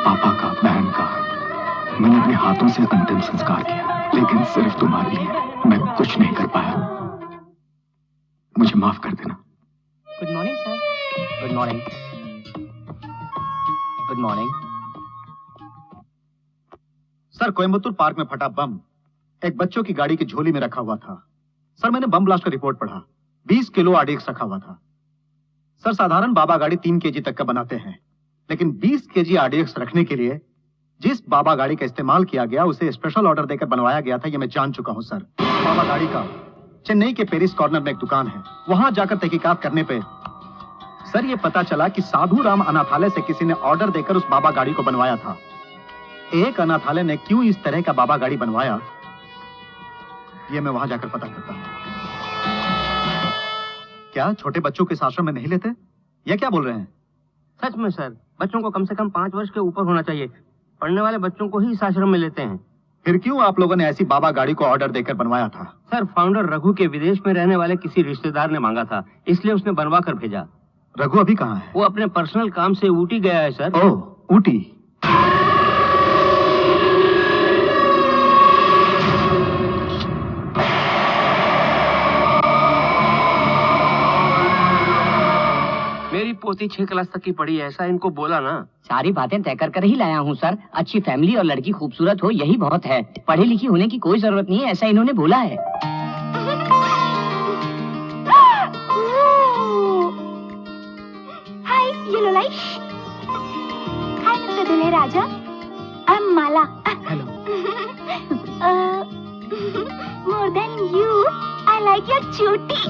पापा का, बहन का मैंने अपने हाथों से अंतिम संस्कार किया, लेकिन सिर्फ तुम्हारे लिए मैं कुछ नहीं कर पाया। मुझे माफ कर देना। Good morning sir. Good morning. Good morning sir. Coimbatore park में फटा बम एक बच्चों की गाड़ी की झोली में रखा हुआ था। सर मैंने बम ब्लास्ट का रिपोर्ट पढ़ा। 20 किलो आरडीएक्स रखा हुआ था। सर साधारण बाबा गाड़ी 3 केजी तक का बनाते हैं, लेकिन 20 केजी आरडीएक्स रखने के लिए जिस बाबा गाड़ी का इस्तेमाल किया गया उसे स्पेशल ऑर्डर देकर बनवाया गया था, यह मैं जान चुका हूं सर। बाबा गाड़ी का चेन्नई के पेरिस कॉर्नर में एक दुकान है, वहां जाकर तहकीकात करने पे सर ये पता चला कि साधु राम अनाथालय से किसी ने ऑर्डर देकर उस बाबा गाड़ी को बनवाया था। एक अनाथालय ने क्यों इस तरह का बाबा गाड़ी बनवाया, ये मैं वहां जाकर पता करता हूं। क्या छोटे बच्चों के इस आश्रम में नहीं लेते? ये क्या बोल रहे हैं? सच में सर, बच्चों को कम से कम 5 वर्ष के ऊपर होना चाहिए। पढ़ने वाले बच्चों को ही इस आश्रम में लेते हैं। फिर क्यों आप लोगों ने ऐसी बाबा गाड़ी को ऑर्डर देकर बनवाया था? सर, फाउंडर रघु के विदेश में रहने वाले किसी रिश्तेदार ने मांगा था, इसलिए उसने बनवा कर भेजा। रघु अभी कहाँ है? वो अपने पर्सनल काम से ऊटी गया है सर। ओह, ऊटी। मेरी पोती 6 क्लास तक की पढ़ी है, ऐसा इनको बोला ना। सारी बातें तय कर ही लाया हूँ सर। अच्छी फैमिली और लड़की खूबसूरत हो, यही बहुत है। पढ़ी लिखी होने की कोई जरूरत नहीं है, ऐसा इन्होंने बोला है। Hi yellow light. Hi mister दुल्हे राजा, I am Mala. Hello. More than you, I like your चूटी।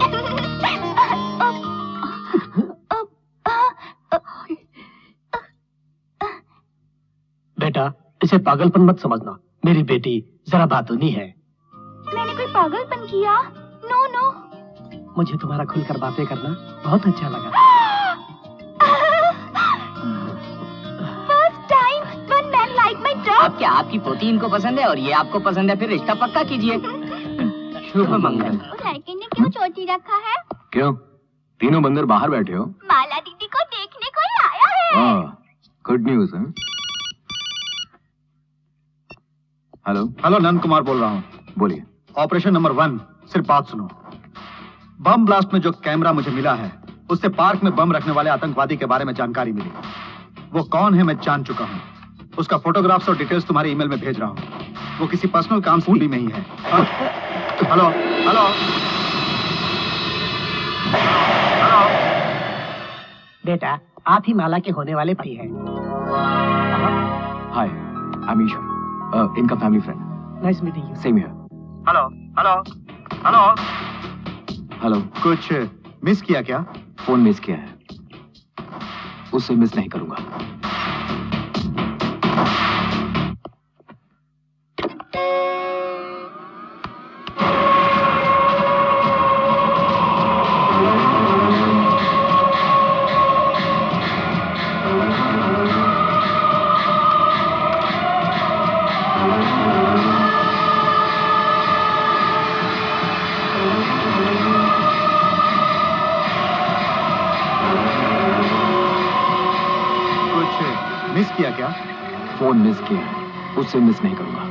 बेटा, इसे पागलपन मत समझना। मेरी बेटी जरा बातूनी है। मैंने कोई पागलपन किया? No no. मुझे तुम्हारा खुलकर बातें करना बहुत अच्छा लगा। First time one man like my dog. अब क्या आपकी पोती इनको पसंद है और ये आपको पसंद है, फिर रिश्ता पक्का कीजिए। शुभ मंगल। उस लड़के ने क्यों चोटी रखा है? क्यों? तीनों बंदर बाहर बैठे हो? माला दीदी को देखने कोई आया है। गुड न्यूज है। हेलो। हेलो, नंद कुमार बोल रहा हूँ। बोलिए। ऑपरेशन नंबर 1, सिर्फ बात सुनो। बम ब्लास्ट में जो कैमरा मुझे मिला है, उससे पार्क में बम रखने वाले आतंकवादी के बारे में जानकारी मिली। वो कौन है मैं जान चुका हूँ। उसका फोटोग्राफ्स और डिटेल्स तुम्हारे ईमेल में भेज रहा हूँ। वो किसी पर्सनल काम से भी में ही है। Hello hello hello. बेटा, आप ही माला के होने वाले पति हैं। हाय, आई एम ईश्वर, इनका family friend. Nice meeting you. Same here. Hello hello hello. Hello. कुछ मिस किया क्या? फोन मिस किया है, उससे मिस नहीं करूंगा। मिस किया क्या? फोन मिस किया, उससे मिस नहीं करूंगा।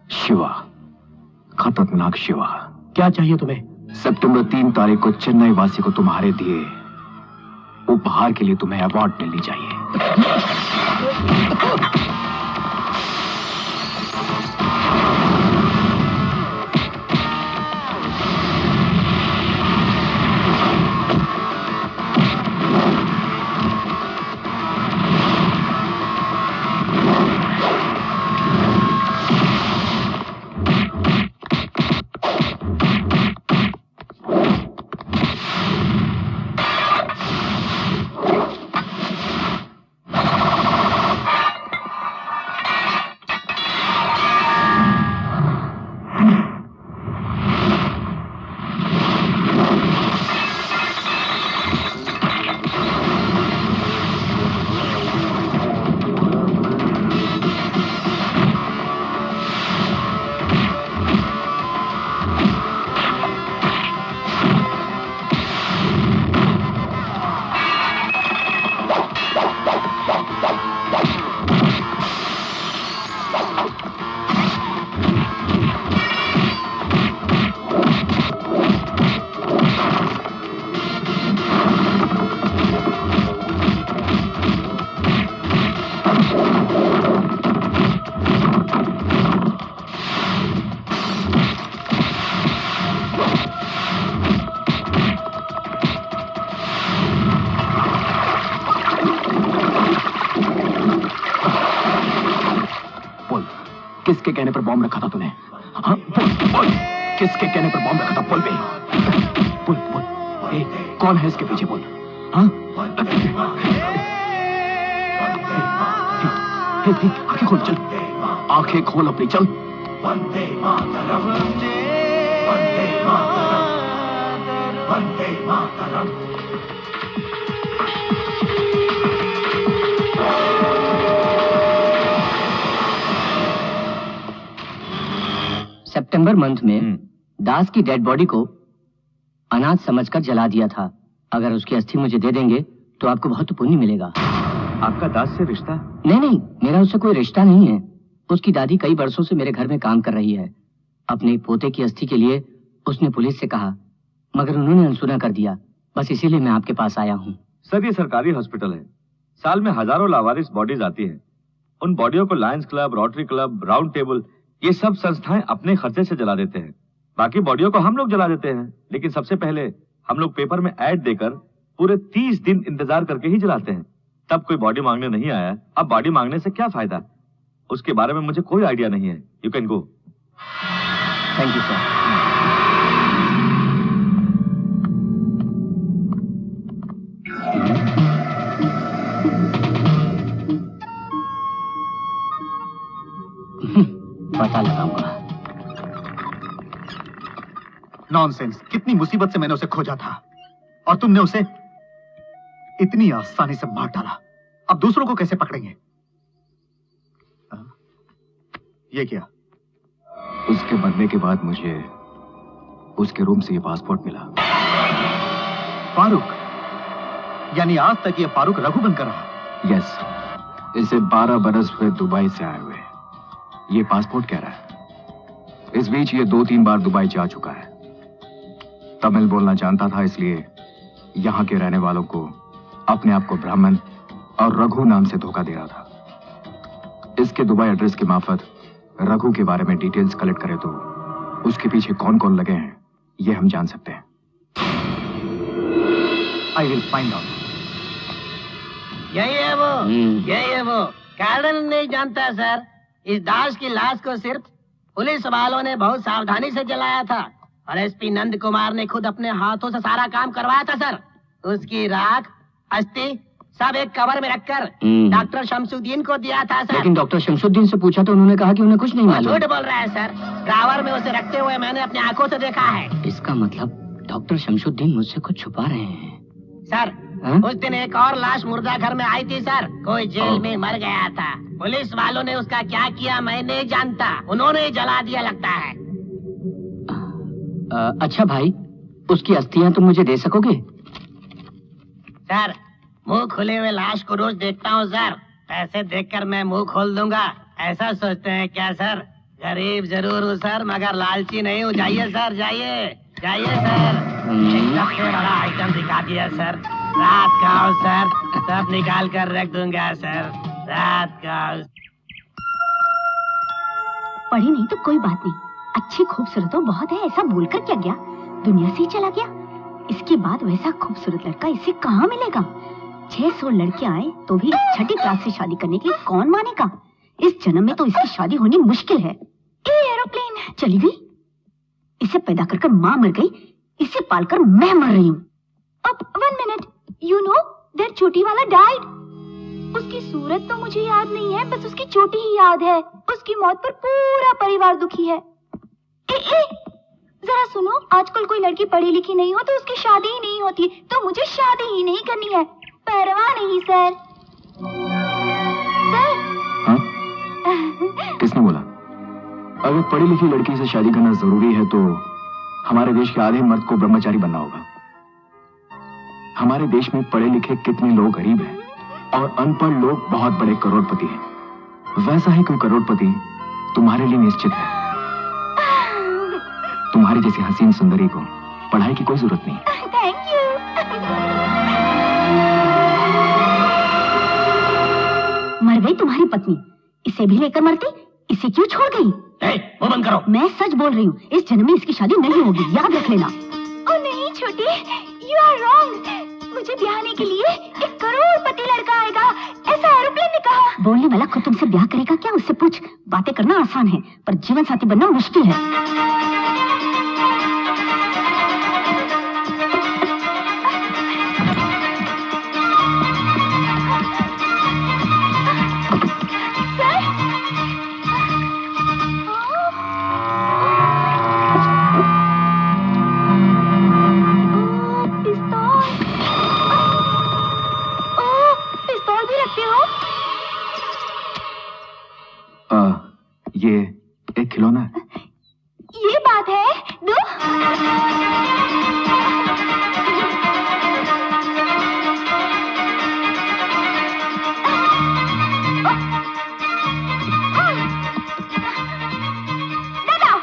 शिवा, खतरनाक शिवा। क्या चाहिए तुम्हें? सितंबर 3 तारीख को चेन्नई वासी को तुम्हारे दिए उपहार के लिए तुम्हें अवार्ड मिलनी चाहिए। किसके कहने पर बॉम्ब रखा था तूने? हाँ, बोल बोल, किसके कहने पर बॉम्ब रखा था? बोल बे, बोल बोल। कौन है इसके पीछे? बोल। हाँ, आंखें खोल, चल, आंखें खोल अपनी, चल। वंदे मातरम, वंदे मातरम, वंदे मातरम। सितंबर मंथ में दास की डेड बॉडी को अनाथ समझकर जला दिया था। अगर उसकी अस्थि मुझे दे देंगे तो आपको बहुत पुण्य मिलेगा। आपका दास से रिश्ता? नहीं, मेरा उससे कोई रिश्ता नहीं है। उसकी दादी कई वर्षों से मेरे घर में काम कर रही है। अपने पोते की अस्थि के लिए उसने पुलिस से कहा, मगर उन्होंने अनसुना कर दिया। बस इसीलिए मैं आपके पास आया हूँ। सर, ये सरकारी हॉस्पिटल है। साल में हजारों लावारिस बॉडीज आती हैं। उन बॉडियों को Lions club, rotary club, round table, ये सब संस्थाएं अपने खर्चे से जला देते हैं। बाकी बॉडियों को हम लोग जला देते हैं, लेकिन सबसे पहले हम लोग पेपर में ऐड देकर पूरे 30 दिन इंतजार करके ही जलाते हैं। तब कोई बॉडी मांगने नहीं आया। अब बॉडी मांगने से क्या फायदा? उसके बारे में मुझे कोई आइडिया नहीं है। You can go. Thank you sir. पता लगाऊंगा। नॉनसेंस, कितनी मुसीबत से मैंने उसे खोजा था और तुमने उसे इतनी आसानी से मार डाला। अब दूसरों को कैसे पकड़ेंगे? ये क्या? उसके मरने के बाद मुझे उसके रूम से ये पासपोर्ट मिला। फारूक, यानी आज तक ये फारूक रघु बनकर रहा? यस, इसे 12 बरस हुए दुबई से आए हुए। ये पासपोर्ट कह रहा है। इस बीच ये 2-3 बार दुबई जा चुका है। तमिल बोलना जानता था, इसलिए यहाँ के रहने वालों को अपने आप को ब्राह्मण और रघु नाम से धोखा दे रहा था। इसके दुबई एड्रेस के मार्फत रघु के बारे में डिटेल्स कलेक्ट करें तो उसके पीछे कौन कौन लगे हैं ये हम जान सकते हैं। I will find out. यही है वो कारण नहीं जानता सर। इस दास की लाश को सिर्फ पुलिस वालों ने बहुत सावधानी से जलाया था और एसपी नंद कुमार ने खुद अपने हाथों से सारा काम करवाया था सर। उसकी राख, अस्थि सब एक कवर में रखकर डॉक्टर शमसुद्दीन को दिया था सर। लेकिन डॉक्टर शमसुद्दीन से पूछा तो उन्होंने कहा कि उन्हें कुछ नहीं मालूम। झूठ बोल रहा है सर। ड्रावर में उसे रखते हुए मैंने अपनी आंखों से देखा है। इसका मतलब डॉक्टर शमसुद्दीन मुझसे कुछ छुपा रहे हैं। सर, उस दिन एक और लाश मुर्दा घर में आई थी सर। कोई जेल में मर गया था। पुलिस वालों ने उसका क्या किया मैं नहीं जानता। उन्होंने ही जला दिया लगता है। अच्छा भाई, उसकी अस्थियां तुम मुझे दे सकोगे? सर, मुंह खुले हुए लाश को रोज देखता हूँ सर। पैसे देखकर मैं मुंह खोल दूंगा, ऐसा सोचते हैं क्या सर? गरीब जरूर हूँ सर, मगर लालची नहीं हूँ। जाइए सर, जाइए सर। सबसे बड़ा आइटम दिखा दिया सर। रात का आओ सर, सब निकाल कर रख दूंगा सर। रात का पढ़ी नहीं तो कोई बात नहीं। अच्छी खूबसूरत तो बहुत है, ऐसा बोलकर क्या गया? दुनिया से ही चला गया। इसके बाद वैसा खूबसूरत लड़का इसे कहाँ मिलेगा? 600 लड़कियां आए तो भी 6ठी क्लास से शादी करने के लिए कौन मानेगा? इस जन्म में तो इसकी शादी होनी मुश्किल है। एरोप्लेन चली गई, इसे पैदा कर माँ मर गई, इसे पालकर मैं मर रही हूँ। अब 1 मिनट, यू नो दैट चोटी वाला डाइड। उसकी सूरत तो मुझे याद नहीं है, बस उसकी चोटी ही याद है। उसकी मौत पर पूरा परिवार दुखी है। जरा सुनो, आजकल कोई लड़की पढ़ी लिखी नहीं हो तो उसकी शादी ही नहीं होती, तो मुझे शादी ही नहीं करनी है। परवाह नहीं सर। सर, हाँ? किसने बोला? अगर पढ़ी लिखी लड़की से शादी करना जरूरी है तो हमारे देश के आधे मर्द को ब्रह्मचारी बनना होगा। हमारे देश में पढ़े लिखे कितने लोग गरीब हैं और अनपढ़ लोग बहुत बड़े करोड़पति हैं। वैसा ही कोई करोड़पति तुम्हारे लिए निश्चित है। तुम्हारी जैसी हसीन सुंदरी को पढ़ाई की कोई जरूरत नहीं। Thank you. मर गई तुम्हारी पत्नी, इसे भी लेकर मरती? इसे क्यों छोड़ गई? वो बंद करो। मैं सच बोल रही हूँ, इस जन्म में इसकी शादी नहीं होगी, याद रख लेना। ओ नहीं छोटी, यू आर रॉन्ग। मुझे ब्याहने के लिए 1 करोड़पति लड़का आएगा, ऐसा एरोप्लेन ने कहा। बोलने वाला खुद तुमसे ब्याह करेगा क्या? उससे पूछ, बातें करना आसान है, पर जीवन साथी बनना मुश्किल है। ये एक खिलौना है। ये बात है, दो। दादा,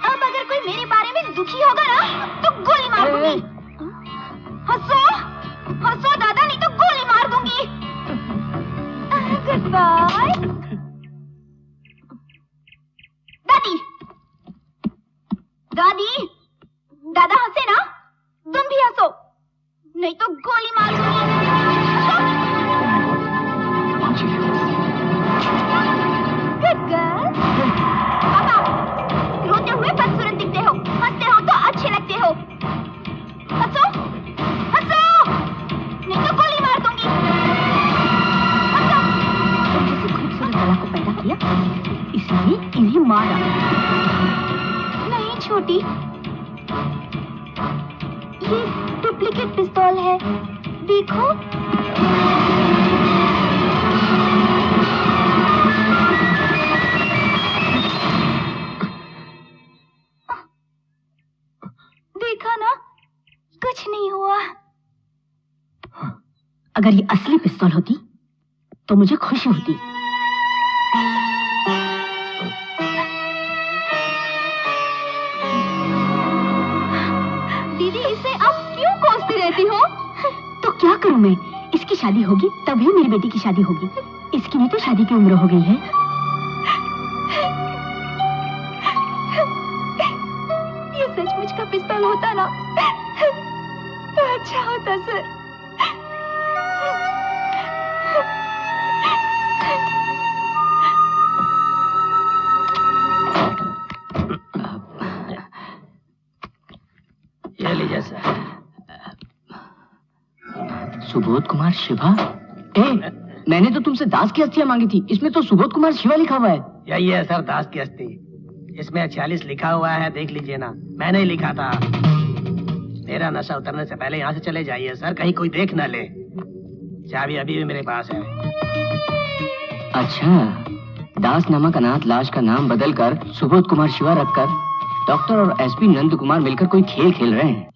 अब अगर कोई मेरे बारे में दुखी होगा ना, तो गोली मार दूंगी। हंसो, हंसो दादा, नहीं तो गोली मार दूंगी। Goodbye. दादी, दादा हंसे ना, तुम भी हंसो, नहीं तो गोली मार दूंगी। Good girl. पापा, रोते हुए बदसूरत दिखते हो, हंसते हो तो अच्छे लगते हो। हंसो, हंसो, नहीं तो गोली मार दूंगी। हंसो। तुम जैसी खूबसूरत कला को पैदा किया, इसलिए इन्हें मारा। छोटी, ये डुप्लीकेट पिस्तौल है, देखो। देखा ना, कुछ नहीं हुआ। अगर ये असली पिस्तौल होती, तो मुझे खुशी होती। रहती हो तो क्या करूं मैं? इसकी शादी होगी तभी मेरी बेटी की शादी होगी। इसकी भी तो शादी की उम्र हो गई है। ये सचमुच का पिस्तौल होता ना तो अच्छा होता सर। ये लीजिए सर। सुबोध कुमार शिवा? मैंने तो तुमसे दास की अस्थियां मांगी थी, इसमें तो सुबोध कुमार शिवा लिखा हुआ है। यही है सर, दास की अस्थि। इसमें 46 लिखा हुआ है, देख लीजिए ना, मैंने ही लिखा था। मेरा नशा उतरने से पहले यहाँ से चले जाइए सर, कहीं कोई देख न ले। चाबी अभी भी मेरे पास है। अच्छा, दास नामक अनाथ लाश का नाम बदलकर सुबोध कुमार शिवा रखकर डॉक्टर और एसपी नंद कुमार मिलकर कोई खेल खेल रहे हैं।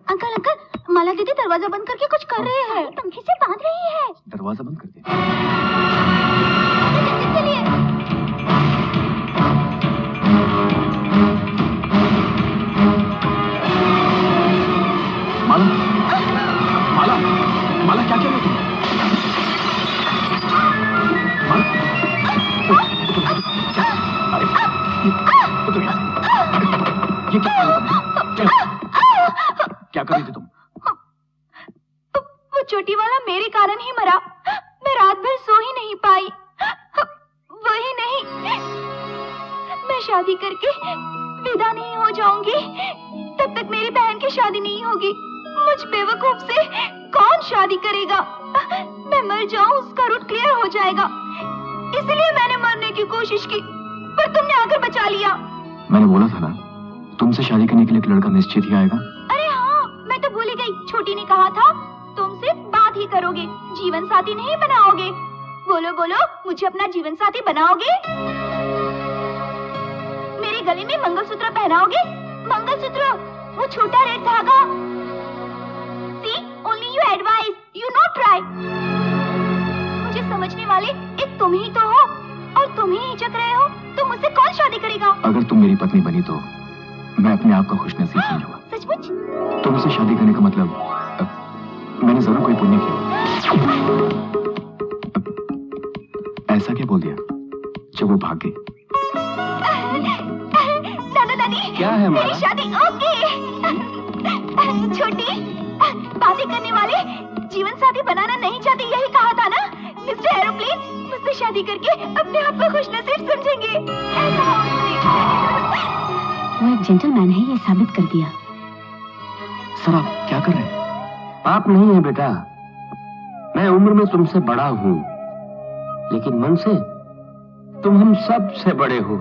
अंकल अंकल, माला दीदी दरवाजा बंद करके कुछ कर रही है, पंखे से बांध रही है। दरवाजा बंद कर दे। चलिए। माला, माला, माला क्या कह रहे हो तुम? ये क्या कर रही थी तुम? वो चोटी वाला मेरे कारण ही मरा। मैं रात भर सो ही नहीं पाई। वही नहीं, मैं शादी करके विदा नहीं हो जाऊंगी तब तक मेरी बहन की शादी नहीं होगी। मुझ बेवकूफ से कौन शादी करेगा? मैं मर जाऊं, उसका रूट क्लियर हो जाएगा। इसलिए मैंने मरने की कोशिश की, पर तुमने आकर बचा लिया। मैंने बोला था ना, तुमसे शादी करने के लिए एक लड़का निश्चित ही आएगा। अरे हाँ, मैं तो भूल ही गई। छोटी ने कहा था तुम सिर्फ बात ही करोगे, जीवन साथी नहीं बनाओगे। बोलो बोलो, मुझे अपना जीवन साथी बनाओगे? मेरे गले में मंगलसूत्र पहनाओगे? मंगलसूत्र, वो छोटा रेड धागा। See, only you advise, you not try। मुझे समझने वाले एक तुम ही तो हो, और तुम ही हिचक रहे हो, तो मुझसे कौन शादी करेगा? अगर तुम मेरी पत्नी बनी तो मैं अपने आप को खुशनसीब समझूंगा। सचमुच? तुमसे शादी करने का मतलब मैंने जरूर कोई पुण्य किया। ऐसा क्या बोल दिया जब वो भाग गई? दादा दादी, क्या है माला? मेरी शादी ओके। छोटी, बातें करने वाले जीवन साथी बनाना नहीं चाहते, यही कहा था ना? मिस्टर एरोप्लेन, मुझसे शादी करके अपने आप को खुशनसीब समझेंगे। ऐसा हो उसने। वो एक जेंटलमैन है, ये साबित कर दिया। सर आप क्या कर रहे हैं? पाप नहीं है बेटा, मैं उम्र में तुमसे बड़ा हूँ, लेकिन मन से तुम हम सब से बड़े हो।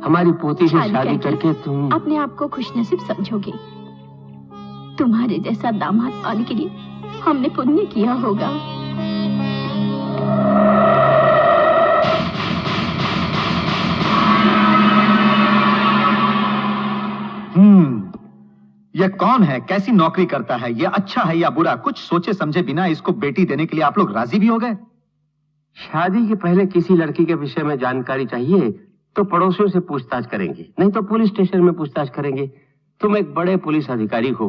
हमारी पोती से शादी करके तुम अपने आप को खुशनसीब समझोगे। तुम्हारे जैसा दामाद पाने के लिए हमने पुण्य किया होगा। यह कौन है, कैसी नौकरी करता है, यह अच्छा है या बुरा, कुछ सोचे समझे बिना इसको बेटी देने के लिए आप लोग राजी भी हो गए? शादी के पहले किसी लड़की के विषय में जानकारी चाहिए तो पड़ोसियों से पूछताछ करेंगे, नहीं तो पुलिस स्टेशन में पूछताछ करेंगे। तुम एक बड़े पुलिस अधिकारी हो,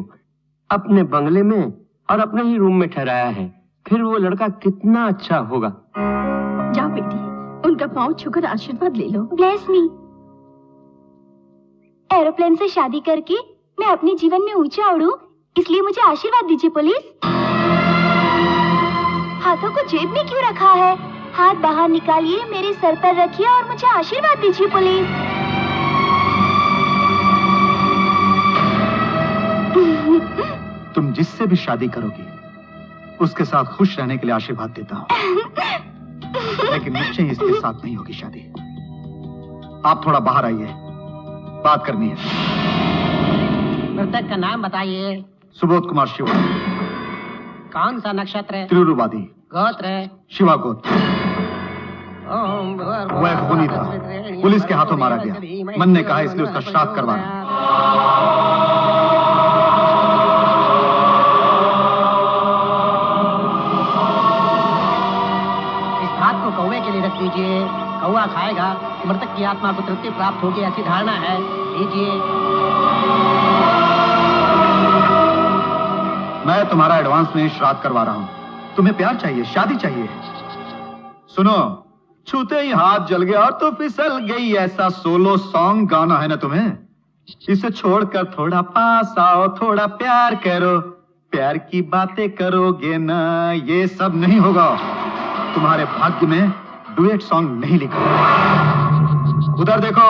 अपने बंगले में और अपने ही रूम में ठहराया है, फिर वो लड़का कितना अच्छा होगा। जाओ बेटी, उनका पांव छूकर आशीर्वाद ले लो। Bless me. एरोप्लेन से शादी करके मैं अपने जीवन में ऊंचा उड़ूं, इसलिए मुझे आशीर्वाद दीजिए पुलिस। हाथों को जेब में क्यों रखा है? हाथ बाहर निकालिए, मेरे सर पर रखिए और मुझे आशीर्वाद दीजिए पुलिस। तुम जिससे भी शादी करोगी उसके साथ खुश रहने के लिए आशीर्वाद देता हूँ, लेकिन निश्चय इसके साथ नहीं होगी शादी। आप थोड़ा बाहर आइए, बात करनी है। मृतक का नाम बताइए। सुबोध कुमार शिवा। कौन सा नक्षत्र? त्रिरुवादी। गोत्र? शिवा गोत्र। वह खूनी था, पुलिस के हाथों मारा गया। मन ने कहा इसलिए उसका श्राद्ध करवाना। इस भात को कौवे के लिए रख दीजिए, कौवा खाएगा, मृतक की आत्मा को तृप्ति प्राप्त होगी, ऐसी धारणा है। लीजिए। मैं तुम्हारा एडवांस में श्राद्ध करवा रहा हूँ। तुम्हें प्यार चाहिए, शादी चाहिए। सुनो, छूते ही हाथ जल गया और तो फिसल गई, ऐसा सोलो सॉन्ग गाना है ना तुम्हें। इसे छोड़कर थोड़ा पास आओ, थोड़ा प्यार करो, प्यार की बातें करोगे ना, ये सब नहीं होगा। तुम्हारे भाग्य में डुएट सॉन्ग नहीं लिखा। उधर देखो,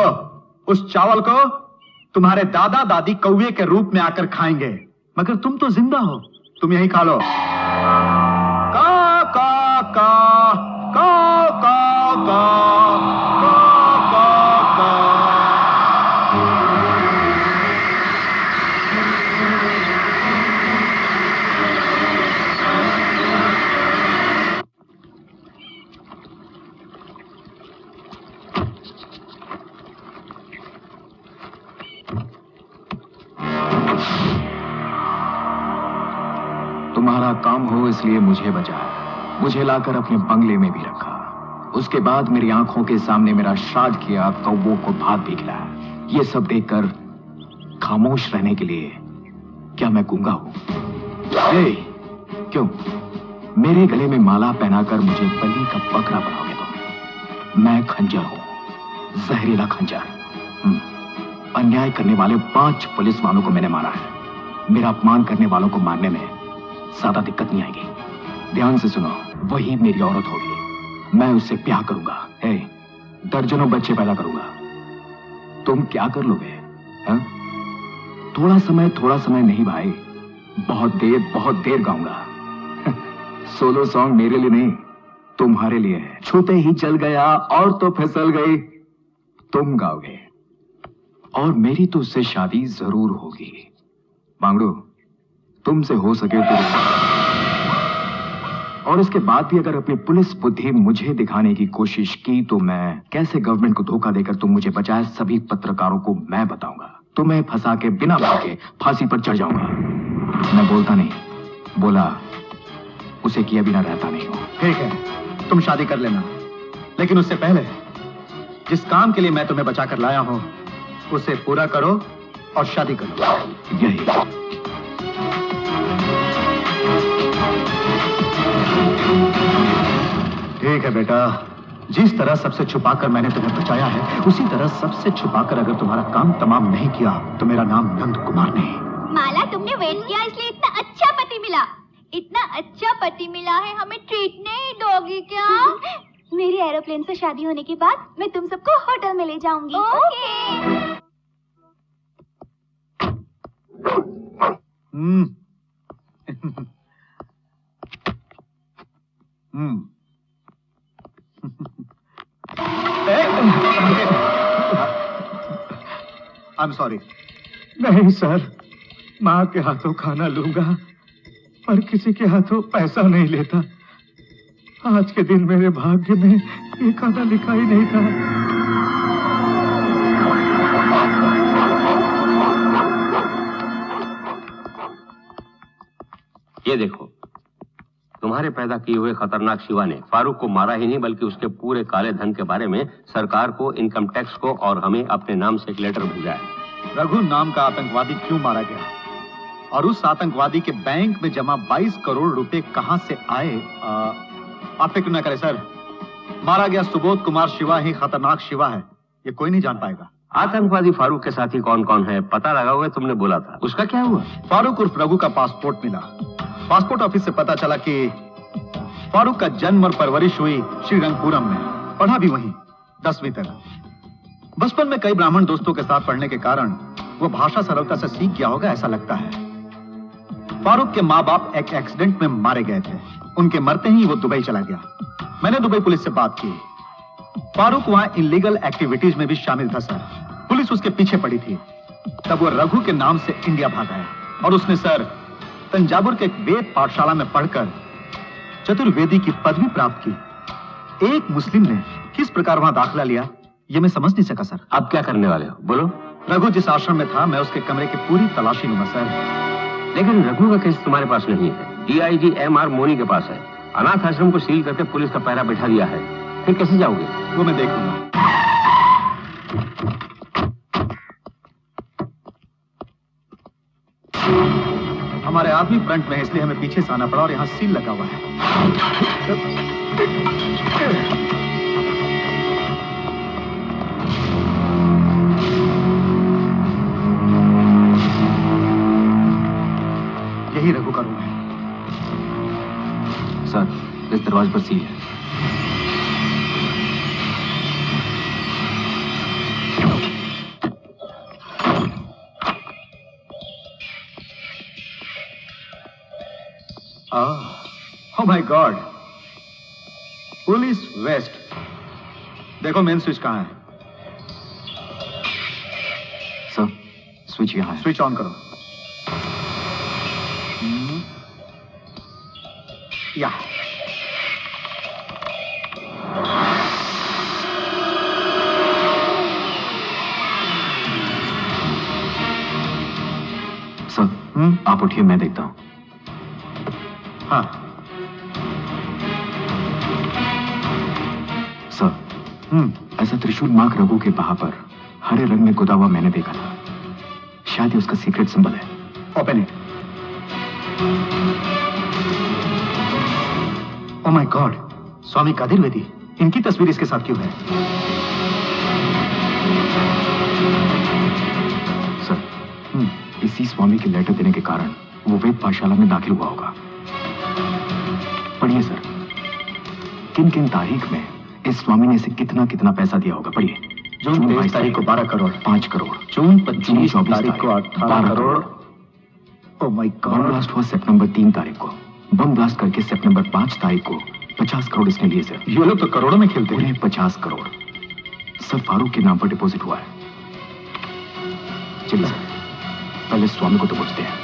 उस चावल को तुम्हारे दादा दादी कौवे के रूप में आकर खाएंगे, मगर तुम तो जिंदा हो, तुम यही खा लो। का का का का का का का का का। तुम्हारा काम हो इसलिए मुझे बचाया, मुझे लाकर अपने बंगले में भी रखा, उसके बाद मेरी आंखों के सामने मेरा श्राद्ध किया, कौवों को भात भी खिलाया। ये सब देखकर खामोश रहने के लिए क्या मैं गूंगा हूं? क्यों मेरे गले में माला पहनाकर मुझे बलि का बकरा बनाओगे तुम? मैं खंजर हूं, जहरीला खंजर। अन्याय करने वाले 5 पुलिस वालों को मैंने मारा है। मेरा अपमान करने वालों को मारने में ज्यादा दिक्कत नहीं आएगी। ध्यान से सुनो, वही मेरी औरत होगी, मैं उससे ब्याह करूंगा, दर्जनों बच्चे पैदा करूंगा। तुम क्या कर लोगे? थोड़ा समय नहीं भाई, बहुत देर गाऊंगा। सोलो सॉन्ग मेरे लिए नहीं, तुम्हारे लिए है। छूते ही जल गया और तो फिसल गई, तुम गाओगे और मेरी तो उससे शादी जरूर होगी। मांगड़ू, तुमसे हो सके तो। और इसके बाद भी अगर अपनी पुलिस बुद्धि मुझे दिखाने की कोशिश की तो मैं कैसे गवर्नमेंट को धोखा देकर तुम मुझे बचाए सभी पत्रकारों को मैं बताऊंगा। तुम्हें फंसा के बिना भागे फांसी पर चढ़ जाऊंगा। मैं बोलता नहीं, बोला उसे किया बिना रहता नहीं हूं। ठीक है, तुम शादी कर लेना, लेकिन उससे पहले जिस काम के लिए मैं तुम्हें बचाकर लाया हूं उसे पूरा करो और शादी करो। यही ठीक है बेटा, जिस तरह सबसे छुपाकर मैंने तुम्हें बचाया है, उसी तरह सबसे छुपाकर अगर तुम्हारा काम तमाम नहीं किया तो मेरा नाम नंद कुमार नहीं। माला, तुमने वेट किया इसलिए इतना अच्छा पति मिला। इतना अच्छा पति मिला है, हमें ट्रीट नहीं दोगी क्या? मेरी एरोप्लेन से शादी होने के बाद मैं तुम सबको होटल में ले जाऊंगी। ओके। I am sorry. नहीं सर, माँ के हाथों खाना लूंगा पर किसी के हाथों पैसा नहीं लेता। आज के दिन मेरे भाग्य में ये खाना लिखा ही नहीं था। ये देखो, तुम्हारे पैदा किए हुए खतरनाक शिवा ने फारूक को मारा ही नहीं बल्कि उसके पूरे काले धन के बारे में सरकार को, इनकम टैक्स को और हमें अपने नाम से एक लेटर भेजा है। रघु नाम का आतंकवादी क्यों मारा गया और उस आतंकवादी के बैंक में जमा 22 करोड़ रुपए कहां से आए? आप फिक्र न करें सर, मारा गया सुबोध कुमार शिवा ही खतरनाक शिवा है, ये कोई नहीं जान पाएगा। आतंकवादी फारूक के साथी कौन कौन है पता लगाओगे? तुमने बोला था, उसका क्या हुआ? फारूक उर्फ रघु का पासपोर्ट मिला। पासपोर्ट ऑफिस से पता चला कि फारूक का जन्म और परवरिश हुई श्रीरंगपुरम में, पढ़ा भी वहीं 10वीं तक। बचपन में कई ब्राह्मण दोस्तों के साथ पढ़ने के कारण वो भाषा सरलता से सीख गया होगा, ऐसा लगता है। फारूक के माँ बाप एक एक्सीडेंट में मारे गए थे, उनके मरते ही वो दुबई चला गया। मैंने दुबई पुलिस से बात की। फारूक वहां इलीगल एक्टिविटीज में भी शामिल था सर, पुलिस उसके पीछे पड़ी थी। तब वो रघु के नाम से इंडिया भागा है और उसने सर तंजावुर के एक वेद पाठशाला में पढ़कर चतुर्वेदी की पदवी प्राप्त की। एक मुस्लिम ने किस प्रकार वहां दाखिला लिया ये मैं समझ नहीं सका सर। अब क्या करने वाले हो बोलो? रघु जिस आश्रम में था मैं उसके कमरे की पूरी तलाशी लूंगा सर। लेकिन रघु का केस तुम्हारे पास नहीं है, DIG MR मोनी के पास है। अनाथ आश्रम को सील करके पुलिस का पहरा बैठा दिया है, फिर कैसे जाओगे? वो मैं देख लूंगा। हमारे आदमी फ्रंट में है इसलिए हमें पीछे से आना पड़ा और यहाँ सील लगा हुआ है। यही रघु का रूम है। सर, इस दरवाजे पर सील है। Oh my God! Police waste. देखो मेन स्विच कहाँ है? सर, स्विच यहाँ है। स्विच ऑन करो। या सर, आप उठिए, मैं देखता हूं। हाँ सर, ऐसा त्रिशूल मार्क रघु के बाह पर हरे रंग में गुदा हुआ मैंने देखा था। शायद ये उसका सीक्रेट सिंबल है। Open it. Oh my god, Swami Kadir Vedi, इनकी तस्वीर इसके साथ क्यों है? सर, इसी स्वामी के लेटर देने के कारण वो वेद पाठशाला में दाखिल हुआ होगा। पढ़िए सर, किन किन तारीख में इस स्वामी ने इसे कितना कितना पैसा दिया होगा। पढ़िए। जून 23 तारीख को 12 करोड़, 5 करोड़। जून 25 तारीख को 18 करोड़। ओह माय गॉड। बम ब्लास्ट हुआ सितंबर 3 तारीख को। बम ब्लास्ट करके सितंबर 5 तारीख को 50 करोड़ इसने लिए सर। ये लोग तो करोड़ों में खेलते हैं। 50 करोड़ सब फारूक के नाम पर डिपॉजिट हुआ है। चलिए सर, पहले स्वामी को तो पूछते हैं।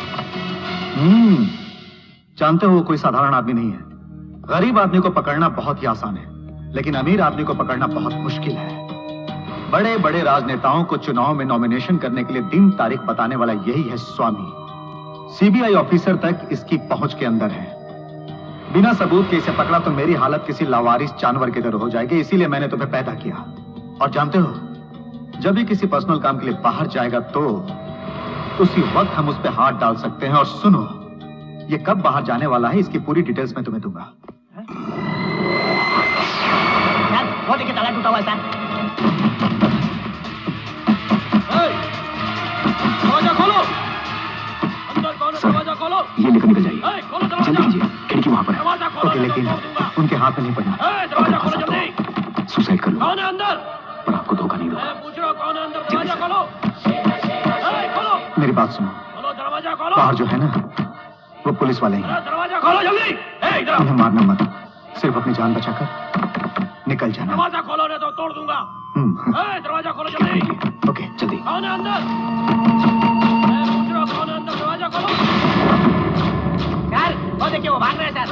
जानते हो वो कोई साधारण आदमी नहीं है। गरीब आदमी को पकड़ना बहुत ही आसान है, लेकिन अमीर आदमी को पकड़ना बहुत मुश्किल है। बड़े बड़े राजनेताओं को चुनाव में नॉमिनेशन करने के लिए दिन तारीख बताने वाला यही है स्वामी। CBI ऑफिसर तक इसकी पहुंच के अंदर है। बिना सबूत के इसे पकड़ा तो मेरी हालत किसी लावारिस जानवर की तरह हो जाएगी, इसीलिए मैंने तुम्हें पैदा किया। और जानते हो, जब भी किसी पर्सनल काम के लिए बाहर जाएगा तो उसी वक्त हम उस पर हाथ डाल सकते हैं। और सुनो, ये कब बाहर जाने वाला है इसकी पूरी डिटेल्स मैं तुम्हें दूंगा। वो देखिए ताला टूटा हुआ है सर। दरवाजा खोलो, अंदर कौन है? दरवाजा खोलो। ये लेकर निकल जाइए, जल्दी कीजिए। थी, लेकिन उनके हाथ में नहीं पड़ी। दरवाजा खोलो जल्दी। सुसाइड कर लो, कौन है अंदर? पर आपको धोखा नहीं दूंगा। पूछ रहा हूं कौन है अंदर? दरवाजा खोलो। खोलो। मेरी बात सुनो, खोलो दरवाजा खोलो। बाहर जो है ना, वो पुलिस वाले हैं। दरवाजा खोलो जल्दी। इधर उन्हें मारना मत, सिर्फ अपनी जान बचाकर निकल जाना। दरवाजा खोलो नहीं तो तोड़ दूंगा। दरवाजा खोलो जल्दी। ओके जल्दी। कौन है अंदर? मैं पूछ रहा हूं कौन है अंदर? दरवाजा खोलो। सर वो देखिए वो भाग रहे हैं सर।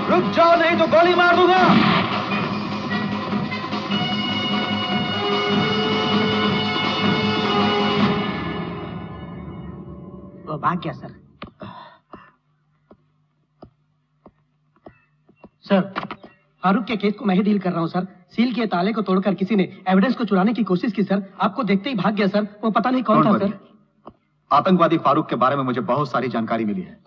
रुक जाओ नहीं तो गोली मार दूंगा। वो भाग गया सर। सर फारूक के केस को मैं ही डील कर रहा हूं सर। सील के ताले को तोड़कर किसी ने एविडेंस को चुराने की कोशिश की सर। आपको देखते ही भाग गया सर। वो पता नहीं कौन था सर। आतंकवादी फारूक के बारे में मुझे बहुत सारी जानकारी मिली है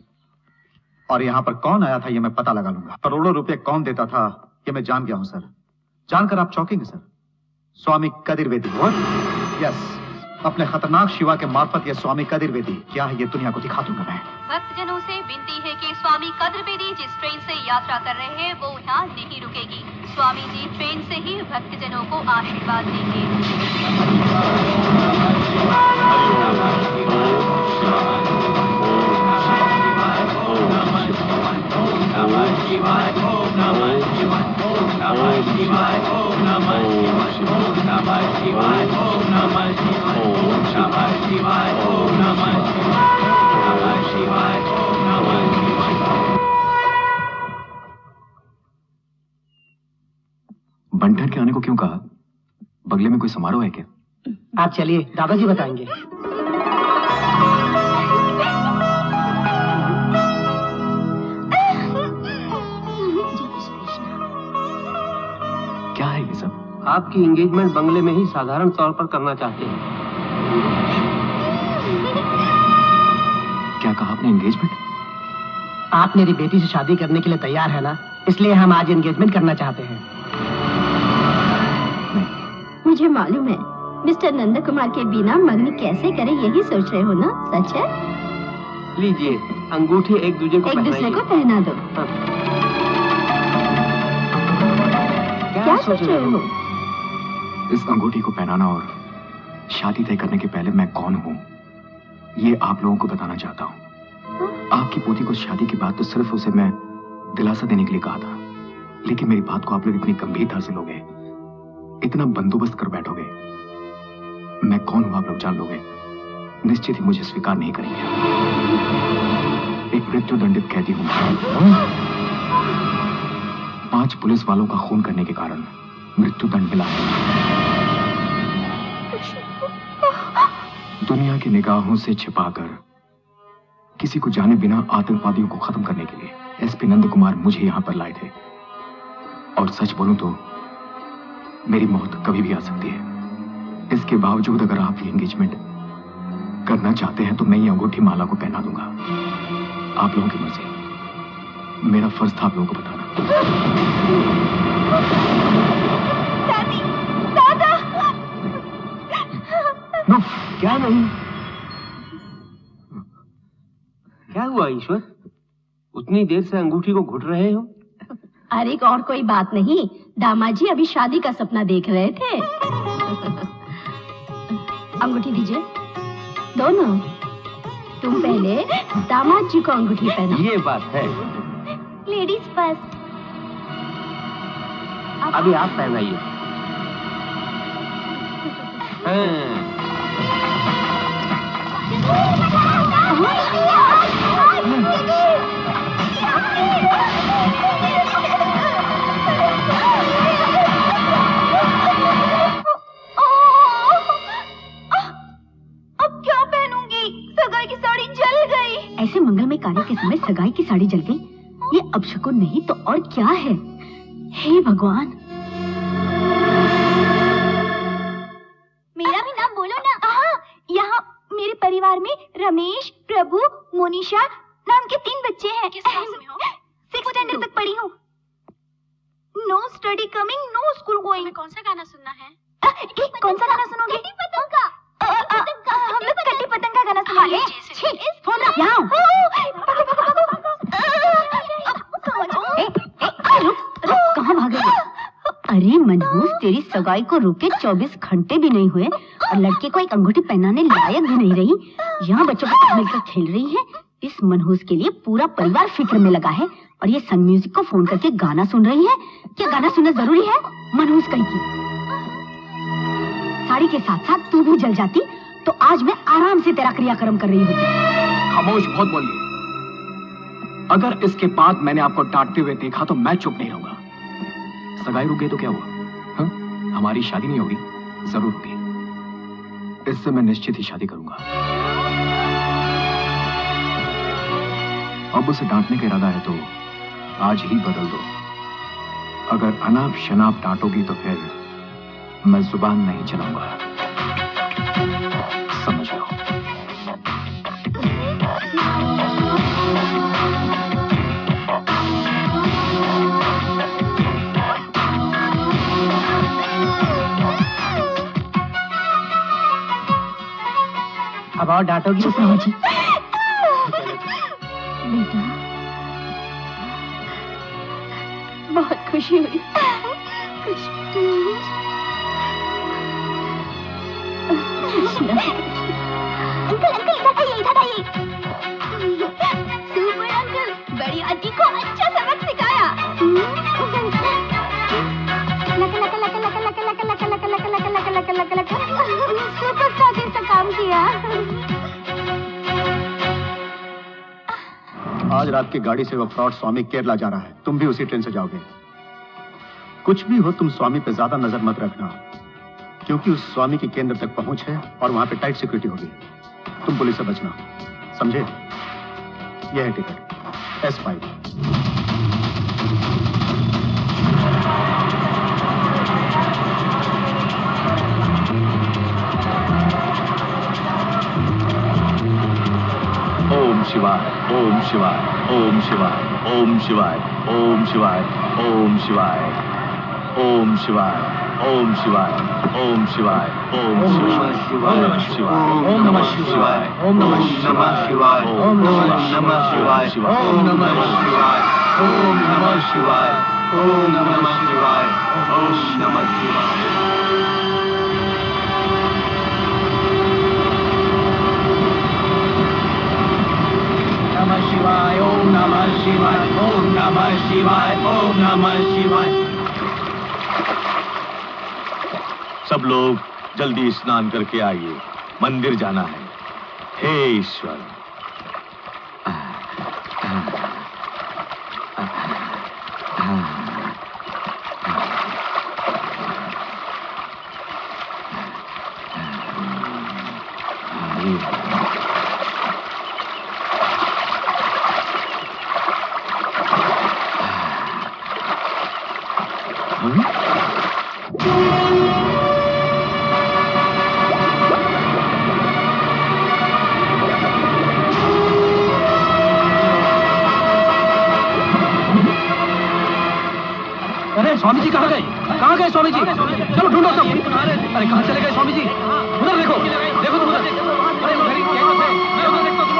और यहाँ पर कौन आया था ये मैं पता लगा लूंगा। करोड़ों रुपए कौन देता था ये मैं जान गया हूँ सर। जानकर आप चौंकेंगे सर। स्वामी कदीर वेदी। यस, अपने खतरनाक शिवा के मार्फत ये स्वामी कदीर वेदी क्या है ये दुनिया को दिखा दूंगा मैं। भक्तजनों से विनती है कि स्वामी कदीर वेदी जिस ट्रेन से यात्रा कर रहे हैं वो यहाँ नहीं रुकेगी। स्वामी जी ट्रेन से ही भक्तजनों को आशीर्वाद देंगे। बंठन के आने को क्यों कहा? बगले में कोई समारोह है क्या? आप चलिए, दादाजी बताएंगे। क्या है ये सब? आपकी एंगेजमेंट बंगले में ही साधारण तौर पर करना चाहते हैं। क्या कहा आपने? एंगेजमेंट? आप मेरी बेटी से शादी करने के लिए तैयार है ना, इसलिए हम आज एंगेजमेंट करना चाहते हैं। मुझे मालूम है मिस्टर नंद कुमार के बिना मंगनी कैसे करें यही सोच रहे हो ना, सच है? लीजिए अंगूठी एक दूसरे को पहना दो। क्या सोच रहे हो? इस अंगूठी को पहनाना और शादी तय करने के पहले मैं कौन हूँ ये आप लोगों को बताना चाहता हूँ। आपकी पोती को शादी के बाद तो सिर्फ उसे मैं दिलासा देने के लिए कहा था, लेकिन मेरी बात को आप लोग इतनी गंभीरता से लोगे, इतना बंदोबस्त कर बैठोगे। मैं कौन हूं आप लोग जान लोगे, निश्चित ही मुझे स्वीकार नहीं करेंगे। एक मृत्यु दंडित कैदी हूं। 5 पुलिस वालों का खून करने के कारण मृत्यु दंड मिला है। दुनिया की निगाहों से छिपाकर किसी को जाने बिना आतंकवादियों को खत्म करने के लिए एसपी नंद कुमार मुझे यहां पर लाए थे। और सच बोलूं तो मेरी मौत कभी भी आ सकती है। इसके बावजूद अगर आप ये एंगेजमेंट करना चाहते हैं तो मैं ये अंगूठी माला को पहना दूंगा। आप लोगों की मर्जी। मेरा फर्ज था आप लोगों को बताना। दादी, दादा। नो, क्या नहीं? क्या हुआ ईश्वर? उतनी देर से अंगूठी को घुट रहे हो? अरे और कोई बात नहीं, दामाद जी अभी शादी का सपना देख रहे थे। अंगूठी दीजिए। दोनों, तुम पहले दामाद जी को अंगूठी पहना। ये बात है। Ladies first. अभी आप पहनाइए। अब क्या पहनूंगी? सगाई की साड़ी जल गई। ऐसे मंगलमय कार्य के समय सगाई की साड़ी जल गई, ये अपशकुन नहीं तो और क्या है? हे भगवान। मेरा भी नाम बोलो ना। यहाँ मेरे परिवार में रमेश, प्रभु, मोनिशा नाम के 3 बच्चे हैं। किस क्लास में हो? 6th स्टैंडर्ड तक पढ़ी हूँ। No study coming, no school going. कौन सा गाना सुनना है? कौन सा गाना सुनोगे? कटी पतंग का। हम लोग कटी पतंग का गाना सुनेंगे। कहाँ भागे? अरे मनहूस, तेरी सगाई को रुके 24 घंटे भी नहीं हुए और लड़के को एक अंगूठी पहनाने लायक भी नहीं रही। यहाँ बच्चों के साथ मिलकर खेल रही है। इस मनहूस के लिए पूरा परिवार फिक्र में लगा है और ये सन म्यूजिक को फोन करके गाना सुन रही है। क्या गाना सुनना जरूरी है? मनहूस कहीं की। साड़ी के साथ साथ तू भी जल जाती तो आज मैं आराम से तेरा क्रियाक्रम कर रही होती। खामोश, बहुत बोलिए। अगर इसके बाद मैंने आपको डांटते हुए देखा तो मैं चुप नहीं रहूंगा। सगाई रुक गई तो क्या हुआ? हा? हमारी शादी नहीं होगी? जरूर होगी। इससे मैं निश्चित ही शादी करूंगा। अब उसे डांटने का इरादा है तो आज ही बदल दो। अगर अनाप शनाप डांटोगी तो फिर मैं जुबान नहीं चलाऊंगा। समझ लो। अब और डांटोगी? चुप रहो जी। बेटा, बहुत खुशी हुई। अंकल अंकल इधर आइए, इधर आइए। सुपर अंकल, बड़ी आंटी को अच्छा सबक सिखाया। सुपरस्टार जैसा काम किया। आज रात की गाड़ी से वो फ्रॉड स्वामी केरला जा रहा है। तुम भी उसी ट्रेन से जाओगे। कुछ भी हो, तुम स्वामी पे ज्यादा नजर मत रखना, क्योंकि उस स्वामी की केंद्र तक पहुंच है और वहां पे टाइट सिक्योरिटी होगी। तुम पुलिस से बचना, समझे? यह है टिकट S5। ओम शिवाय, ओम शिवाय, ओम शिवाय, ओम शिवाय, ओम शिवाय, ओम शिवाय, ओम शिवाय, ओम शिवाय, ओम शिवाय, ओम शिवाय, ओम शिवाय, ओम नमः शिवाय, ओम नमः शिवाय, ओम नमः शिवाय, ओम नमः शिवाय, ओम नमः शिवाय, ओम नमः शिवाय, ओम नमः शिवाय। नमः शिवाय, ओम नमः शिवाय, ओम नमः शिवाय, ओम नमः शिवाय। सब लोग जल्दी स्नान करके आइए, मंदिर जाना है। हे ईश्वर। Hmm? स्वामी जी कहाँ गए? कहाँ गए स्वामी जी? चलो ढूंढो सब। अरे कहाँ चले गए स्वामी जी? उधर देखो, देखो तुम उधर। अरे उधर ही क्या है? मैं उधर देखता हूँ।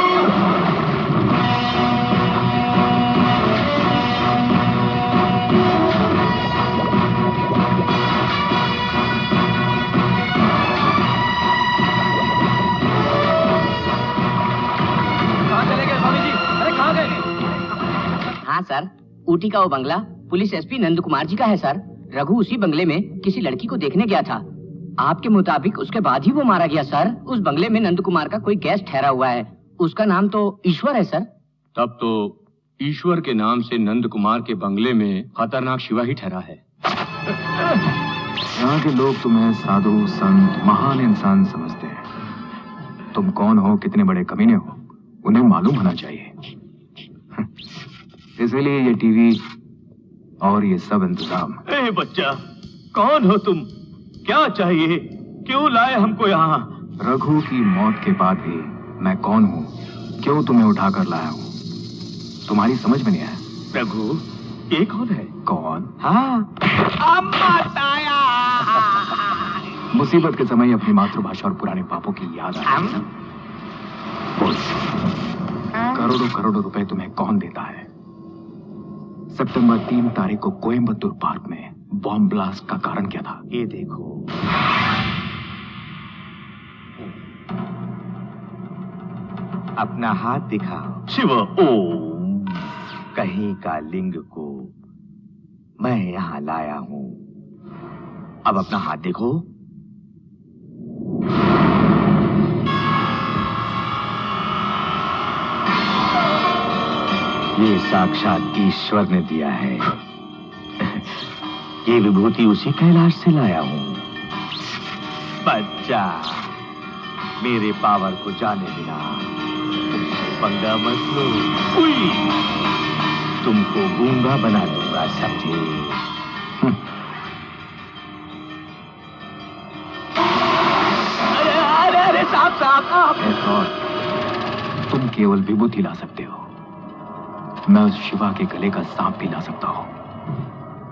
हाँ सर, ऊटी का वो बंगला पुलिस एसपी नंद कुमार जी का है सर। रघु उसी बंगले में किसी लड़की को देखने गया था। आपके मुताबिक उसके बाद ही वो मारा गया सर। उस बंगले में नंद कुमार का कोई गेस्ट ठहरा हुआ है, उसका नाम तो ईश्वर है सर। तब तो ईश्वर के नाम से नंद कुमार के बंगले में खतरनाक शिवा ही ठहरा है। यहाँ के लोग तुम्हें साधु संत महान इंसान समझते हैं। तुम कौन हो, कितने बड़े कमीने हो, उन्हें मालूम होना चाहिए। इसलिए ये टीवी और ये सब इंतजाम। ए बच्चा, कौन हो तुम? क्या चाहिए? क्यों लाए हमको यहाँ? रघु की मौत के बाद भी मैं कौन हूँ, क्यों तुम्हें उठाकर लाया हूँ, तुम्हारी समझ में नहीं आया। रघु, ये कौन है? कौन? हाँ, मुसीबत के समय अपनी मातृभाषा और पुराने पापों की याद आई। बोल, करोड़ों करोड़ों रुपए तुम्हें कौन देता है? सितंबर 3 तारीख को कोयम्बतूर पार्क में बॉम्ब ब्लास्ट का कारण क्या था? ये देखो। अपना हाथ दिखाओ। शिव ओम। कहीं का लिंग को मैं यहाँ लाया हूँ। अब अपना हाथ देखो। ये साक्षात ईश्वर ने दिया है। ये विभूति उसी कैलाश से लाया हूं। बच्चा, मेरे पावर को जाने बिना पंगा मत लो। उई, तुमको गूंगा बना दूंगा, समझे? अरे अरे साहब साहब, तुम केवल विभूति ला सकते हो, मैं उस शिवा के गले का सांप भी ला सकता हूं।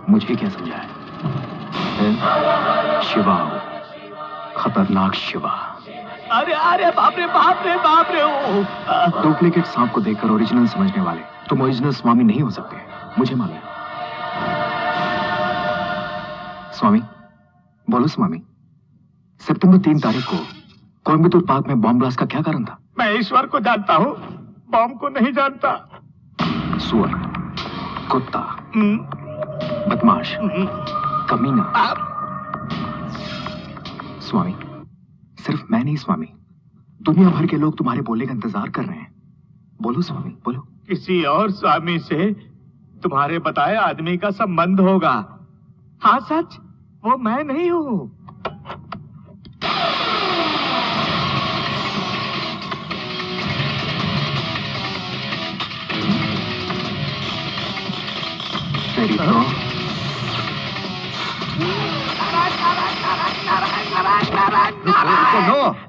मुझे क्या समझा है? शिवा, खतरनाक शिवा। अरे अरे बाप रे बाप रे बाप रे। ओ डुप्लीकेट सांप को देखकर ओरिजिनल समझने वाले तुम ओरिजिनल स्वामी नहीं हो सकते, मुझे मालूम। स्वामी, बोलो स्वामी, सितंबर 3 तारीख को कोयम्बतूर पार्क में बॉम्ब ब्लास्ट का क्या कारण था? मैं ईश्वर को जानता हूँ, बॉम्ब को नहीं जानता। सुअर, कुत्ता, बदमाश, कमीना। स्वामी, सिर्फ मैं नहीं स्वामी, दुनिया भर के लोग तुम्हारे बोलने का इंतजार कर रहे हैं। बोलो स्वामी, बोलो। किसी और स्वामी से तुम्हारे बताए आदमी का संबंध होगा। हाँ सच, वो मैं नहीं हूँ। तेरी तो नो,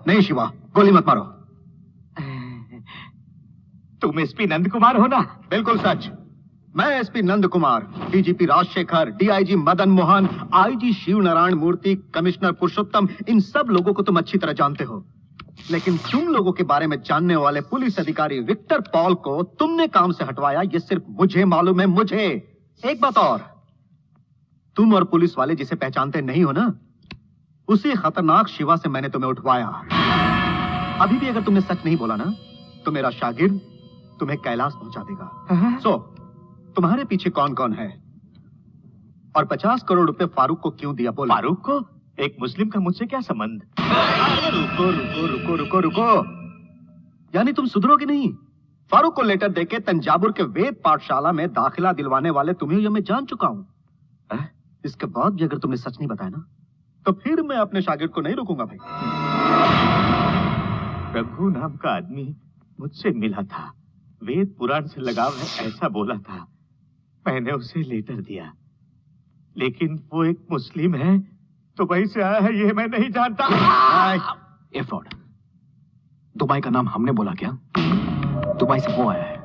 नहीं शिवा, गोली मत मारो। तुम एसपी नंद कुमार हो ना? बिल्कुल सच, मैं SP Nand Kumar, DGP Rajshekhar, DIG Madan Mohan, IG Shiv Narayan Murthy, commissioner Purushottam, इन सब लोगों को तुम अच्छी तरह जानते हो। लेकिन तुम लोगों के बारे में जानने वाले पुलिस अधिकारी विक्टर पॉल को तुमने काम से हटवाया, ये सिर्फ मुझे मालूम है, मुझे। एक बात और, तुम और पुलिस वाले जिसे पहचानते नहीं हो ना, उसी खतरनाक शिवा से मैंने तुम्हें उठवाया। अभी भी अगर तुमने सच नहीं बोला ना, तो मेरा शागिर्द तुम्हें कैलाश पहुंचा देगा। सो, तुम्हारे पीछे कौन कौन है और 50 करोड़ रुपए फारूक को क्यों दिया? बोलो। फारूक को? एक मुस्लिम का मुझसे क्या संबंध? रुको रुको रुको रुको रुको, यानी तुम सुधरोगे नहीं? फारूक को लेटर देके तंजावुर के वेद पाठशाला में दाखिला दिलवाने वाले तुम्हें यह मैं जान चुका हूं। इसके बाद भी अगर तुमने सच नहीं बताया ना, तो फिर मैं अपने शागिर्द को नहीं रोकूंगा भाई। रघु नाम का आदमी मुझसे मिला था, वेद पुराण से लगाव है ऐसा बोला था। मैंने उसे लेटर दिया, लेकिन वो एक मुस्लिम है, तो वहीं से आया है ये मैं नहीं जानता। एफर्ड, दुबई का नाम हमने बोला क्या? दुबई से वो आया है,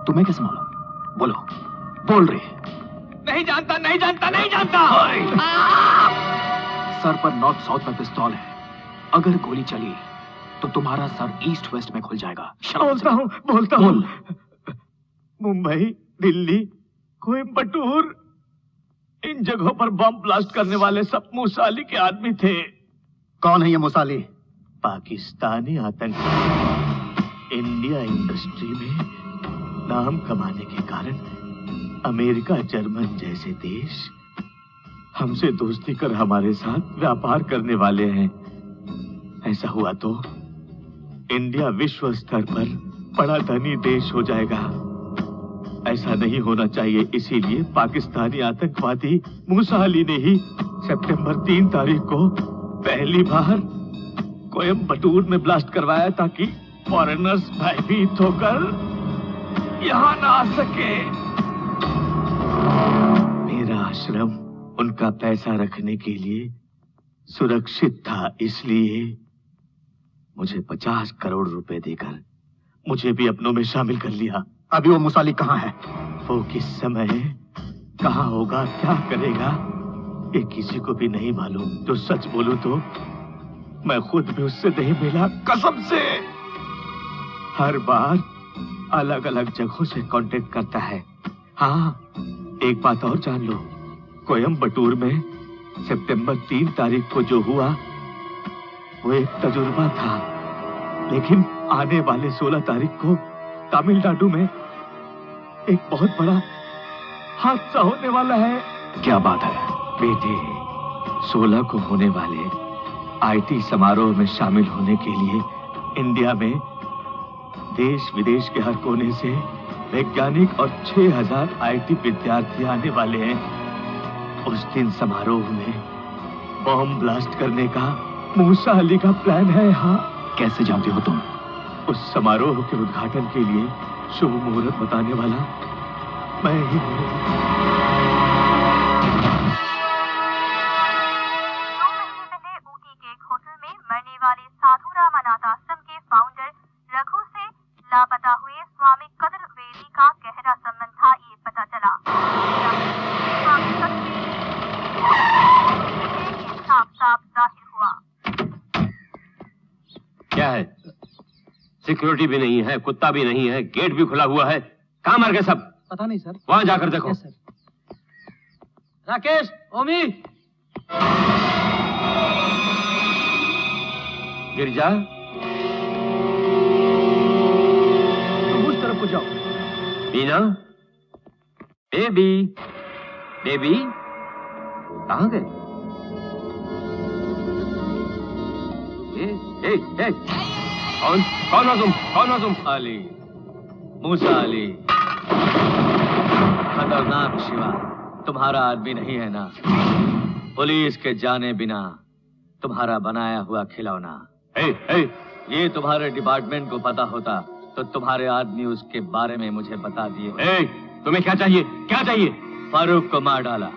तुम्हें कैसे मालूम? बोलो, बोल रहे। नहीं जानता, नहीं जानता, नहीं जानता। सर पर नॉर्थ साउथ में पिस्तौल है, अगर गोली चली तो तुम्हारा सर ईस्ट वेस्ट में खुल जाएगा। बोलता हूँ। मुंबई, दिल्ली, कोयम्बटूर, इन जगहों पर बम ब्लास्ट करने वाले सब मूसा अली के आदमी थे। कौन है ये मूसा अली? पाकिस्तानी आतंकी। इंडिया इंडस्ट्री में नाम कमाने के कारण अमेरिका, जर्मन जैसे देश हमसे दोस्ती कर हमारे साथ व्यापार करने वाले हैं। ऐसा हुआ तो इंडिया विश्व स्तर पर बड़ा धनी देश हो जाएगा। ऐसा नहीं होना चाहिए, इसीलिए पाकिस्तानी आतंकवादी मूसा अली ने ही सितंबर 3 तारीख को पहली बार कोयम्बटूर में ब्लास्ट करवाया ताकि फॉरेनर्स भयभीत होकर यहाँ ना आ सके। मेरा आश्रम उनका पैसा रखने के लिए सुरक्षित था, इसलिए मुझे 50 करोड़ रुपए देकर मुझे भी अपनों में शामिल कर लिया। अभी वो मूसा अली कहाँ है? वो किस समय कहाँ होगा, क्या करेगा, ये किसी को भी नहीं मालूम। तो सच बोलूं तो मैं खुद भी उससे नहीं मिला, कसम से। हर बार अलग अलग जगहों से कांटेक्ट करता है। हाँ, एक बात और जान लो, कोयम्बटूर में सितंबर 3 तारीख को जो हुआ वो एक तजुर्बा था, लेकिन आने वाले 16 तारीख को तमिलनाडु में एक बहुत बड़ा हादसा होने वाला है। क्या बात है? बेटे, 16 को होने वाले आईटी समारोह में शामिल होने के लिए इंडिया में देश विदेश के हर कोने से वैज्ञानिक और 6000 आईटी विद्यार्थी आने वाले हैं। उस दिन समारोह में बम ब्लास्ट करने का मूसा अली का प्लान है। हाँ। कैसे जानते हो तुम? उस समारोह के उद्घाटन के लिए शुभ मुहूर्त बताने वाला मैं ही हूँ। ऊटी के एक होटल में मरने वाले साधु राम अनाथ आश्रम के फाउंडर रघु से लापता हुए स्वामी कद्र बेदी का गहरा संबंध था, ये पता चला। साफ साफ जाहिर हुआ। क्या है? सिक्योरिटी भी नहीं है, कुत्ता भी नहीं है, गेट भी खुला हुआ है, कहाँ मर गए सब? पता नहीं सर। वहां जाकर देखो। राकेश, ओमी, गिरजा, तुम उस तरफ को जाओ। मीना, बेबी, बेबी, कहाँ गए? कौन हो तुम? कौन हो तुम? अली, मूसा अली, खतरनाक शिवा, तुम्हारा आदमी नहीं है ना? पुलिस के जाने बिना तुम्हारा बनाया हुआ खिलौना। ये तुम्हारे डिपार्टमेंट को पता होता तो तुम्हारे आदमी उसके बारे में मुझे बता दिए। तुम्हें क्या चाहिए? क्या चाहिए? फारूक को मार डाला,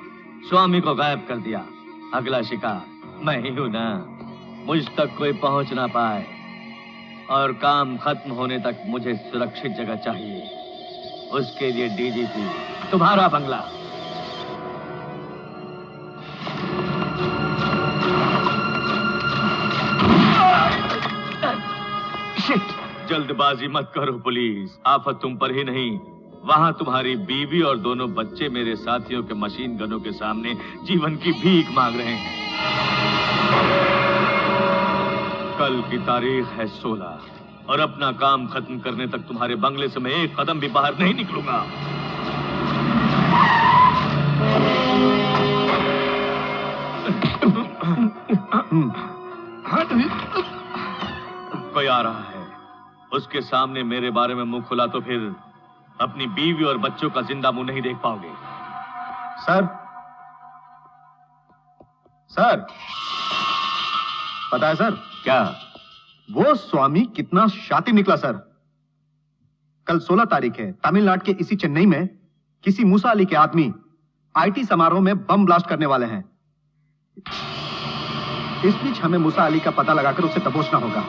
स्वामी को गायब कर दिया, अगला शिकार मैं ही हूं ना। मुझ तक कोई पहुंच ना पाए और काम खत्म होने तक मुझे सुरक्षित जगह चाहिए। उसके लिए डीजीपी, तुम्हारा बंगला। जल्दबाजी मत करो पुलिस, आफत तुम पर ही नहीं, वहां तुम्हारी बीवी और दोनों बच्चे मेरे साथियों के मशीन गनों के सामने जीवन की भीख मांग रहे हैं। कल की तारीख है 16 और अपना काम खत्म करने तक तुम्हारे बंगले से मैं एक कदम भी बाहर नहीं निकलूंगा। कोई आ रहा है, उसके सामने मेरे बारे में मुंह खुला तो फिर अपनी बीवी और बच्चों का जिंदा मुंह नहीं देख पाओगे। सर, सर, पता है सर? क्या? वो स्वामी कितना शातिर निकला सर। कल 16 तारीख है, तमिलनाडु के इसी चेन्नई में किसी मूसा अली के आदमी आईटी समारोह में बम ब्लास्ट करने वाले हैं। इस बीच हमें मूसा अली का पता लगाकर उसे दबोचना होगा।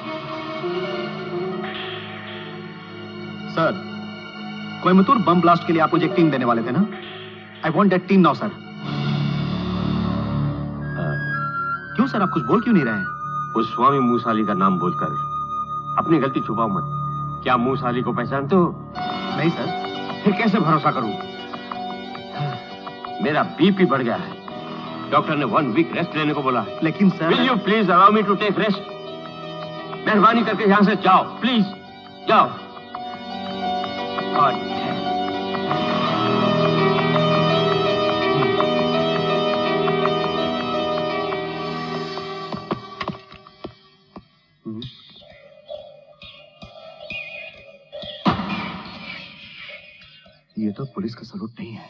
सर, कोयम्बटूर बम ब्लास्ट के लिए आप मुझे एक टीम देने वाले थे ना? I want that team now sir. क्यों सर, आप कुछ बोल क्यों नहीं रहे हैं? उस स्वामी मूसाली का नाम बोलकर अपनी गलती छुपाओ मत। क्या मूसाली को पहचानते हो? नहीं सर। फिर कैसे भरोसा करूं? मेरा बीपी बढ़ गया है। डॉक्टर ने 1 वीक रेस्ट लेने को बोला है। लेकिन sir, will you please allow me to take rest? मेहरबानी करके यहां से जाओ, प्लीज जाओ। गॉड ये तो पुलिस का सलूट नहीं है।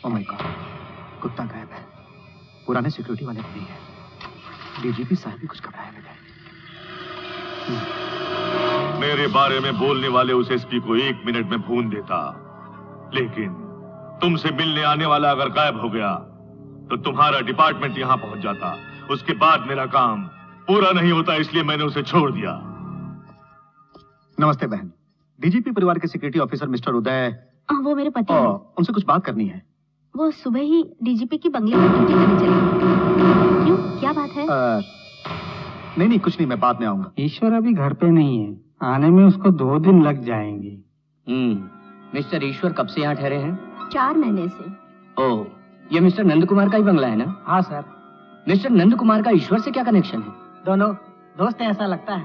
ओह माय गॉड, कुत्ता गायब है। पुराने सिक्योरिटी वाले भी नहीं है। डीजीपी साहब भी कुछ घबराए हुए थे। मेरे बारे में बोलने वाले उस एसपी को 1 मिनट में भून देता, लेकिन तुमसे मिलने आने वाला अगर गायब हो गया तो तुम्हारा डिपार्टमेंट यहां पहुंच जाता। उसके बाद मेरा काम पूरा नहीं होता, इसलिए मैंने उसे छोड़ दिया। नमस्ते बहन। डीजीपी परिवार के सिक्योरिटी ऑफिसर मिस्टर उदय। वो मेरे पति हैं। उनसे कुछ बात करनी है। वो सुबह ही डीजीपी की बंगले में ड्यूटी करने चले। क्यों, क्या बात है? नहीं कुछ नहीं, मैं बाद में आऊंगा। ईश्वर अभी घर पे नहीं है, आने में उसको 2 दिन लग जाएंगे। मिस्टर ईश्वर कब से यहाँ ठहरे हैं? 4 महीने से। ओह, ये मिस्टर नंद कुमार का ही बंगला है ना? हाँ सर। मिस्टर नंद कुमार का ईश्वर से क्या कनेक्शन है? दोनों दोस्त हैं, ऐसा लगता है।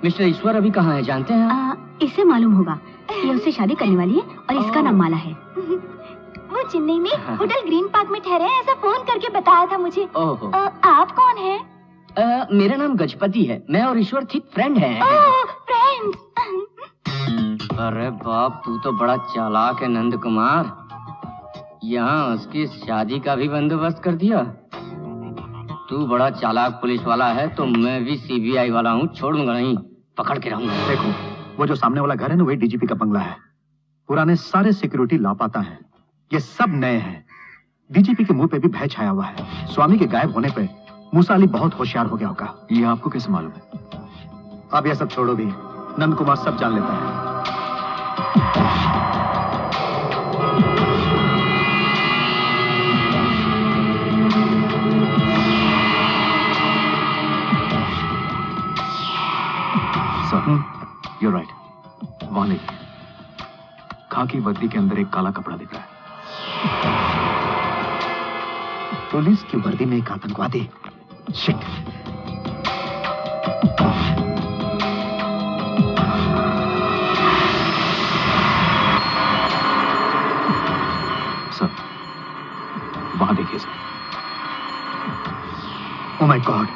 मिस्टर ईश्वर अभी कहाँ है जानते हैं? इसे मालूम होगा, ये उससे शादी करने वाली है और इसका नाम माला है। वो चेन्नई में होटल ग्रीन पार्क में ठहरे हैं, ऐसा फोन करके बताया था मुझे। ओहो। आप कौन हैं? मेरा नाम गजपति है। मैं और ईश्वर थिक फ्रेंड हैं। फ्रेंड्स। अरे बाप, तू तो बड़ा चालाक है नंद कुमार। यहाँ उसकी शादी का भी बंदोबस्त कर दिया। तू बड़ा चालाक पुलिस वाला है तो मैं भी सीबीआई वाला हूँ, छोड़ूंगा नहीं, पकड़ के रहूंगा। देखो, वो जो सामने वाला घर है ना, वही डीजीपी का बंगला है। पुराने सारे सिक्योरिटी लापता हैं, ये सब नए हैं। डीजीपी के मुंह पे भी भय छाया हुआ है। स्वामी के गायब होने पे मूसाली बहुत होशियार हो गया होगा। ये आपको कैसे मालूम है? अब ये सब छोड़ो भी, नंद कुमार सब जान लेता है। You're right. वहां नहीं, खाकी वर्दी के अंदर एक काला कपड़ा दिख रहा है। पुलिस की वर्दी में एक आतंकवादी। शिट। सर, वहां देखिए sir. Oh my God,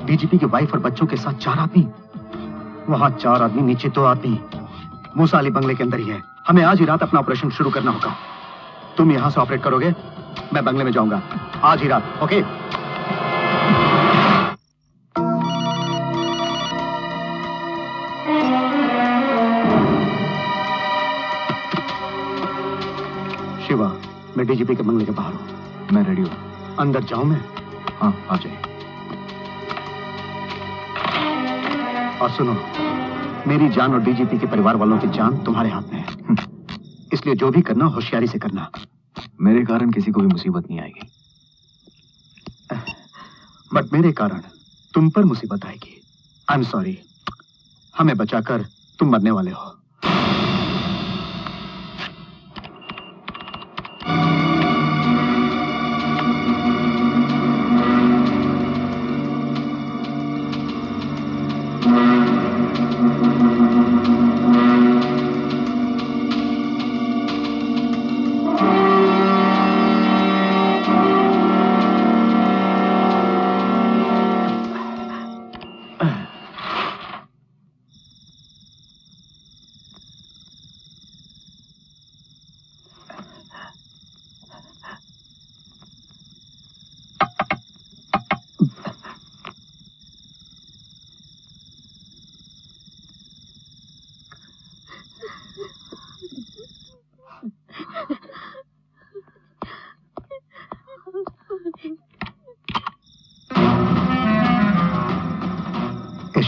DGP की वाइफ और बच्चों के साथ 4 आदमी। वहां 4 आदमी, नीचे 2 आदमी। मूसाली बंगले के अंदर ही है। हमें आज ही रात अपना ऑपरेशन शुरू करना होगा। तुम यहां से ऑपरेट करोगे, मैं बंगले में जाऊंगा आज ही रात। ओके? शिवा, मैं डीजीपी के बंगले के बाहर हूं। मैं रेडी हूं। अंदर जाऊं मैं? हाँ, आ जाइए। और सुनो, मेरी जान और डीजीपी के परिवार वालों की जान तुम्हारे हाथ में है, इसलिए जो भी करना होशियारी से करना। मेरे कारण किसी को भी मुसीबत नहीं आएगी। बट मेरे कारण तुम पर मुसीबत आएगी। I am sorry. हमें बचाकर तुम मरने वाले हो।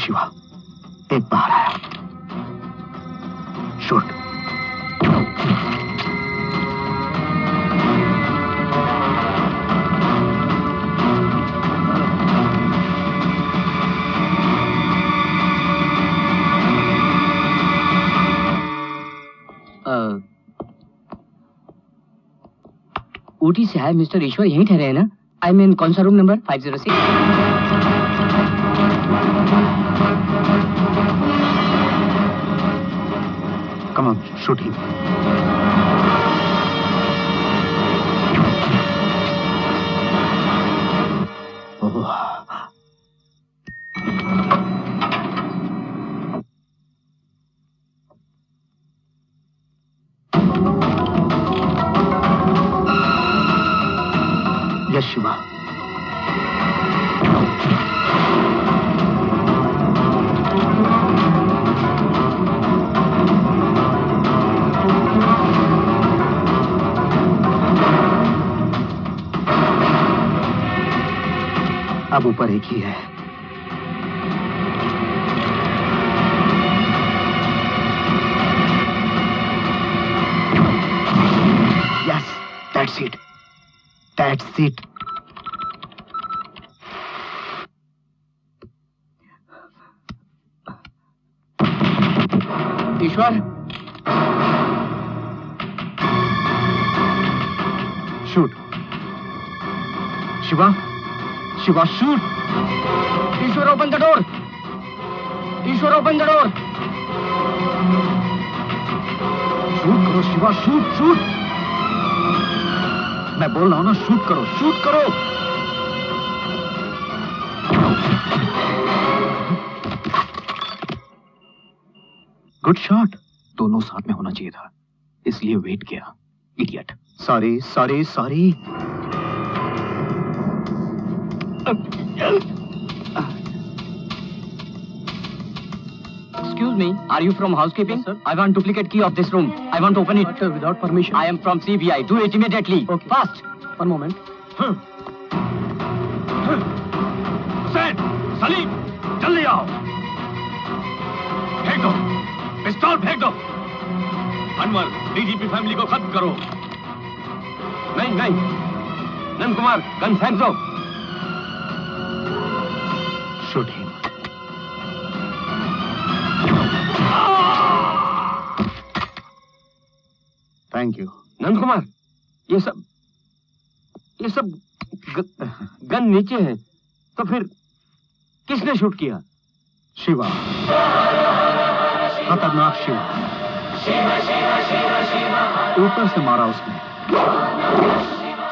शिवा, एक बाहर आया। शूट। ऊटी से आए मिस्टर ईश्वर यहीं ठहरे हैं ना? आई मीन कौन सा room number? 506। Come on, shoot him. Yes, Shiva. अब ऊपर एक ही है। Yes, that's it. That's it. Ishwar, shoot. Shiva, Shiva, shoot. Ishwar, open the door. Ishwar, open the door. Shoot करो शिवा, शूट शूट। मैं बोल रहा हूं ना, शूट करो, शूट करो। Good shot. दोनों साथ में होना चाहिए था, इसलिए वेट किया। Idiot. Sorry sorry sorry. Excuse me, are you from housekeeping? Yes, I want duplicate key of this room. I want to open it. But, without permission. I am from CBI. Do it immediately. Okay. Fast. One moment. Hussain, Salim, जल्दी आओ। फेंक दो, पिस्तौल फेंक दो। अनवर, डीजीपी फैमिली को खत्म करो। नहीं नहीं, नंद कुमार, गन फेंक दो। Shoot him. Thank you. Nand Kumar, ये सब गन नीचे है, तो फिर किसने शूट किया? शिवा, खतरनाक शिवा। ऊपर से मारा उसने।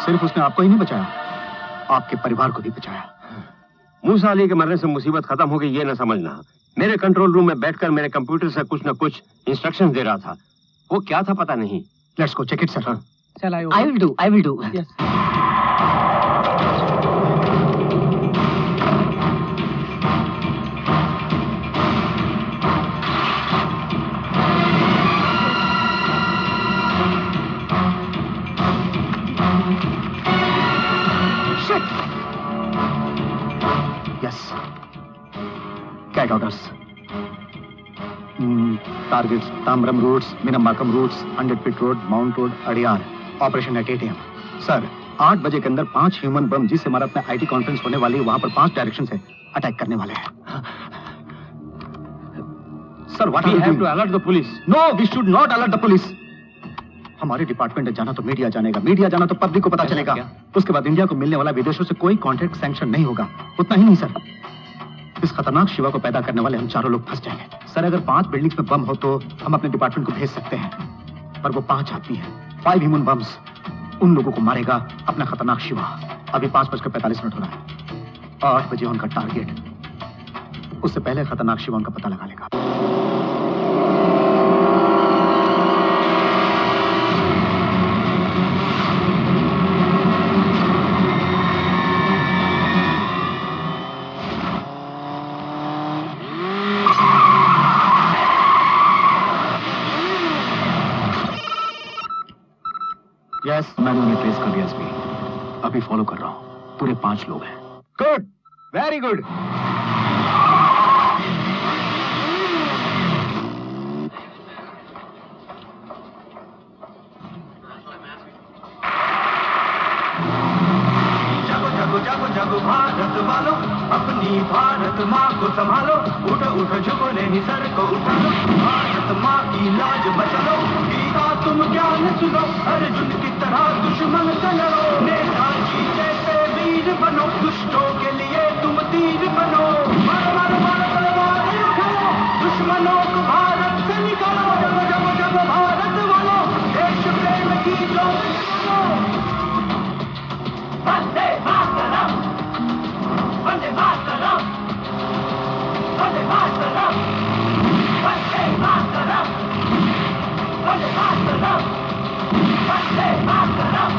सिर्फ उसने आपको ही नहीं बचाया, आपके परिवार को भी बचाया। मूसा अली के मरने से मुसीबत खत्म हो गई, ये न समझना। मेरे कंट्रोल रूम में बैठकर मेरे कंप्यूटर से कुछ न कुछ इंस्ट्रक्शंस दे रहा था। वो क्या था पता नहीं। Let's go check it sir. Shall I I will do. I will do. Yes. Shit. Yes. Cat orders. Targets: Tamram Roads, Minambakkam Roads, 100 Feet Road, Mount Road, Adyar. Operation at 8 AM। Sir, 8 बजे के अंदर 5 ह्यूमन बम जिस इमारत में आईटी कॉन्फ्रेंस होने वाली है, वहां पर 5 डायरेक्शन से अटैक करने वाले हैं। Sir, what we have to alert the police. No, we should not alert the police. हमारे डिपार्टमेंट में जाना तो मीडिया जानेगा, मीडिया जाना तो पब्लिक को पता चलेगा। उसके बाद इंडिया को मिलने वाला विदेशों से कोई कॉन्ट्रैक्ट सैंक्शन नहीं होगा। उतना ही नहीं सर, इस खतरनाक शिवा को पैदा करने वाले हम चारों लोग फंस जाएंगे। सर, अगर 5 बिल्डिंग्स में बम हो तो हम अपने डिपार्टमेंट को भेज सकते हैं, पर वो 5 आदमी है, 5 ह्यूमन बम्स। उन लोगों को मारेगा अपना खतरनाक शिवा। अभी 5:45 हो रहा है। 8 बजे उनका टारगेट। उससे पहले खतरनाक शिवा उनका पता लगा लेगा। यस, मैंने उन्हें ट्रेस कर दिया एसपी। अभी फॉलो कर रहा हूँ। पूरे 5 लोग हैं। Good, very good. को संभालो, उठो उठो झुको नहीं सर को उठा लो, भारत माँ की लाज बचा लो, गीता तुम ज्ञान सुनो, अर्जुन की तरह दुश्मन से लड़ो, नेताजी जैसे वीर बनो, दुष्टों के लिए तुम तीर बनो, मारो मारो मारो तलवार उठाओ, दुश्मनों को भारत से निकालो, जब जब जब भारत वालो, देश प्रेम की ज्योत जगाओ। वंदे मातरम, वंदे मातरम, वंदे मातरम, वंदे मातरम, वंदे मातरम, वंदे मातरम,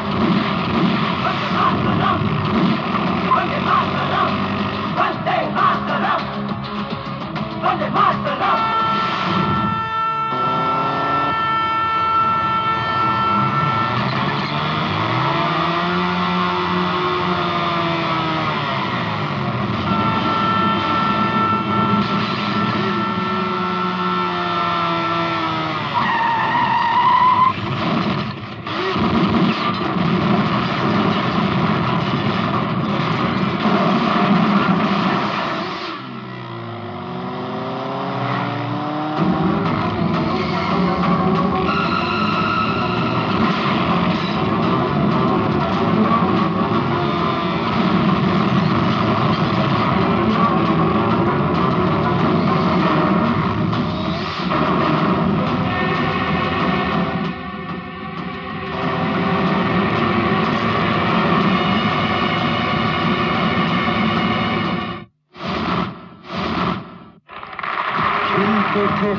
वंदे मातरम, वंदे मातरम, वंदे मातरम, वंदे मातरम।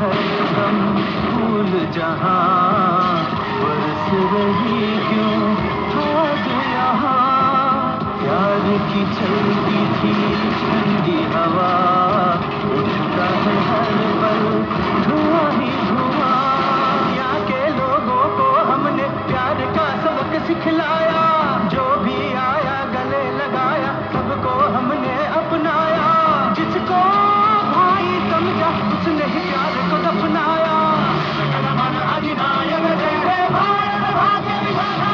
हरदम फूल जहां बरस रही क्यों आज यहाँ, प्यार की चलती थी ठंडी हवा, उठता है हर पल धुआं ही धुआं, यहाँ के लोगों को हमने प्यार का सबक सिखलाया, जो भी आया गले लगाया, सबको हमने अपनाया, जिसको भाई समझा उसने ही प्यार को दफनाया। अधिनायक जय हे भारत भाग्य विधाता।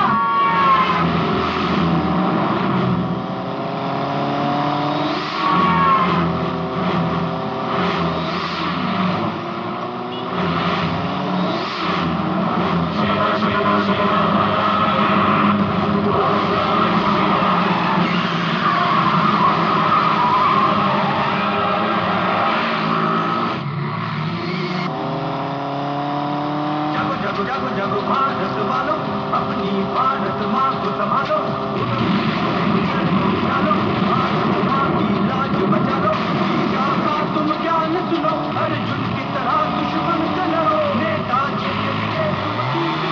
जगो जगो भारत वालों, अपनी भारत माँ को संभालो, चलो भारत माँ की लाज बचा लो, गीता का तुम ज्ञान सुनो, अर्जुन की तरह दुश्मन से लड़ो, नेताजी के लिए तुम तीर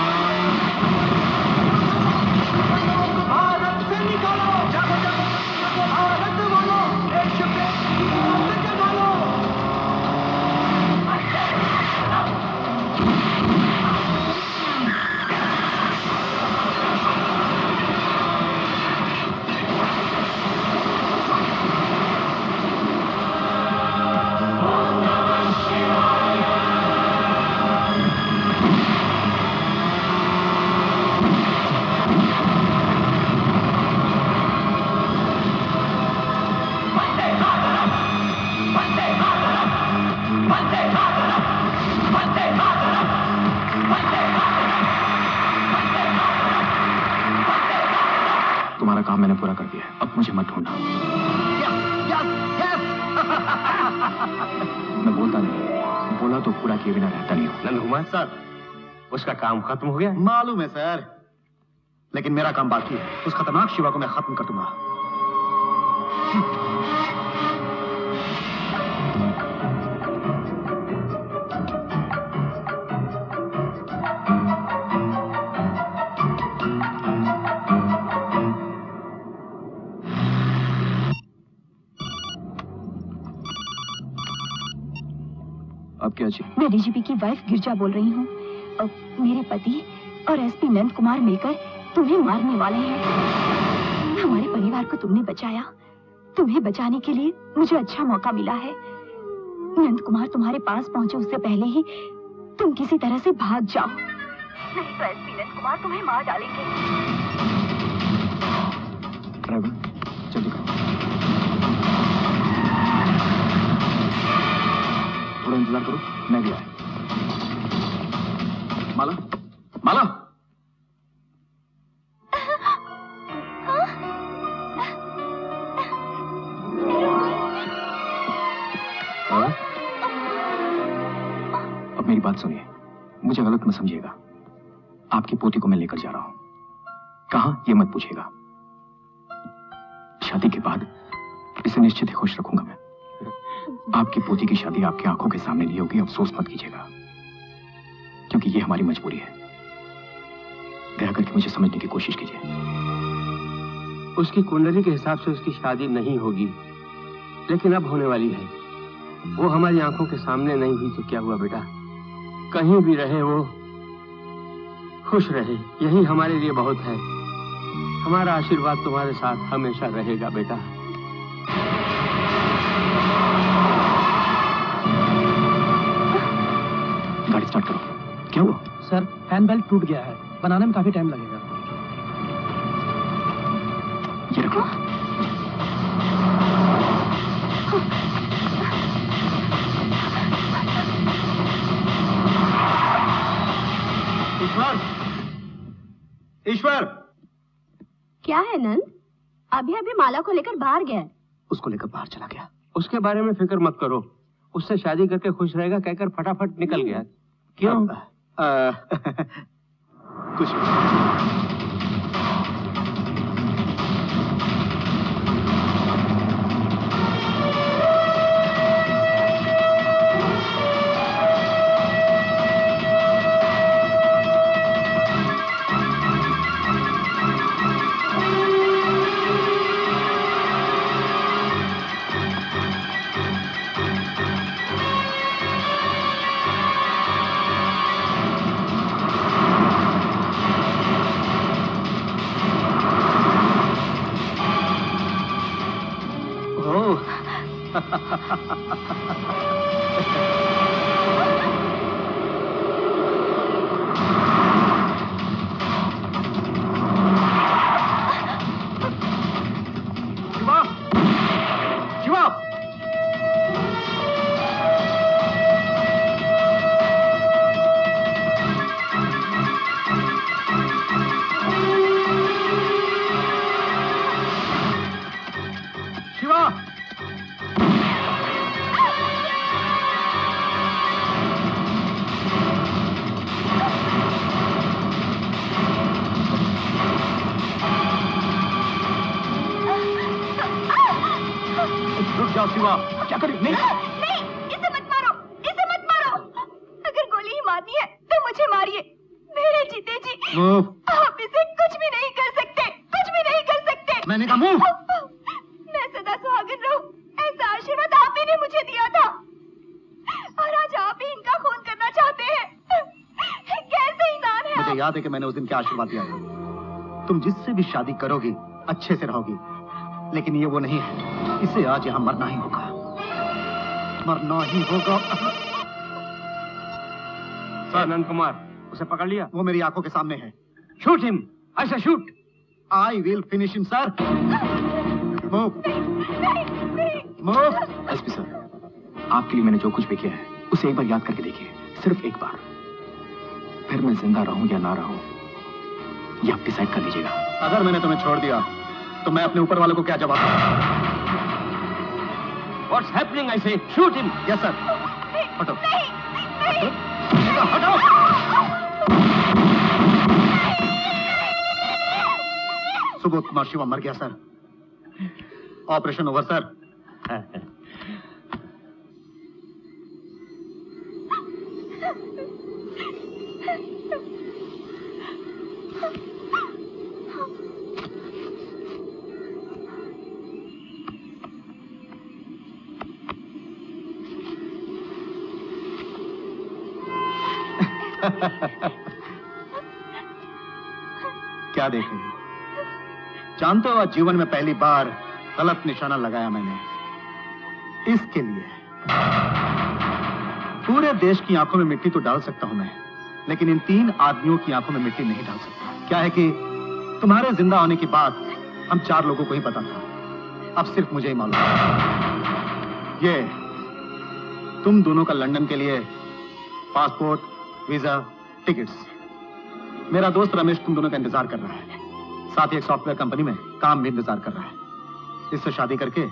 बनो, भारत से निकालो, जगो जगो जगो भारत वालों, देश प्रेम की ज्योत जगा लो। तुम्हारा काम मैंने पूरा कर दिया है, अब मुझे मत ढूंढना। मैं बोलता नहीं, बोला तो पूरा किए बिना रहता नहीं हूँ। नंद कुमार सर, उसका काम खत्म हो गया? मालूम है सर, लेकिन मेरा काम बाकी है। उस खतरनाक शिवा को मैं खत्म कर दूंगा। अब क्या चाहिए? मैं डीजीपी की वाइफ गिरजा बोल रही हूँ। मेरे पति और एसपी नंद कुमार मिलकर तुम्हें मारने वाले हैं। हमारे परिवार को तुमने बचाया, तुम्हें बचाने के लिए मुझे अच्छा मौका मिला है। नंद कुमार तुम्हारे पास पहुंचे उससे पहले ही तुम किसी तरह से भाग जाओ, नहीं तो एसपी नंद कुमार तुम्हें मार डालेंगे। ड्राइवर, जल्दी करो। थोड़ा इंतजार करो, मैं भी आया। माला, माला। अब मेरी बात सुनिए, मुझे गलत मत समझिएगा। आपकी पोती को मैं लेकर जा रहा हूं। कहां ये मत पूछिएगा। शादी के बाद इसे निश्चित ही खुश रखूंगा मैं। आपकी पोती की शादी आपकी आंखों के सामने नहीं होगी, अफसोस मत कीजिएगा, क्योंकि ये हमारी मजबूरी है। दया करके मुझे समझने की कोशिश कीजिए। उसकी कुंडली के हिसाब से उसकी शादी नहीं होगी, लेकिन अब होने वाली है। वो हमारी आंखों के सामने नहीं हुई तो क्या हुआ बेटा, कहीं भी रहे वो खुश रहे, यही हमारे लिए बहुत है। हमारा आशीर्वाद तुम्हारे साथ हमेशा रहेगा बेटा। गाड़ी स्टार्ट करो। क्या हुआ? सर, फैन बेल्ट टूट गया है, बनाने में काफी टाइम लगेगा। ये रखो। ईश्वर, ईश्वर। क्या है नंद? अभी अभी माला को लेकर बाहर गया है। उसको लेकर बाहर चला गया। उसके बारे में फिक्र मत करो, उससे शादी करके खुश रहेगा कहकर फटाफट निकल गया। क्यों? कुछ क्या करें? नहीं, इसे मत मारो, इसे मत मारो। अगर गोली ही मारनी है तो मुझे मारिए। मेरे जीते जी आप इसे कुछ भी नहीं कर सकते, कुछ भी नहीं कर सकते। मैंने कहा मूव। मैं सदा सुहागन रहूं, ऐसा आशीर्वाद आप ही ने मुझे दिया था, और आज आप ही इनका खून करना चाहते हैं। कैसे इंसान है? मुझे याद है कि मैंने उस दिन क्या आशीर्वाद दिया था। तुम जिससे भी शादी करोगी अच्छे से रहोगी, लेकिन ये वो नहीं है। इसे आज यहाँ मरना ही होगा, मरना ही होगा। सर, अनंत कुमार, उसे पकड़ लिया? वो मेरी आंखों के सामने है। शूट हिम, ऐसा shoot. I will finish him sir. Move, move. SP sir, आपके लिए मैंने जो कुछ भी किया है उसे एक बार याद करके देखिए, सिर्फ एक बार। फिर मैं जिंदा रहूं या ना रहूं, ये आप डिसाइड कर लीजिएगा। अगर मैंने तुम्हें छोड़ दिया तो मैं अपने ऊपर वालों को क्या जवाब दूं? What's happening? I say, shoot him. Yes sir. हटो। हटो। सुबोध कुमार शिवा मर गया सर। Operation over sir. क्या देख रही हो? जानते हो आज जीवन में पहली बार गलत निशाना लगाया मैंने। इसके लिए पूरे देश की आंखों में मिट्टी तो डाल सकता हूं मैं, लेकिन इन 3 आदमियों की आंखों में मिट्टी नहीं डाल सकता। क्या है कि तुम्हारे जिंदा होने की बात हम 4 लोगों को ही पता था, अब सिर्फ मुझे ही मालूम। ये तुम दोनों का लंदन के लिए पासपोर्ट, वीजा, टिकट्स। मेरा दोस्त रमेश तुम दोनों का इंतजार कर रहा है, साथ ही एक सॉफ्टवेयर कंपनी में काम भी इंतजार कर रहा है। इससे शादी करके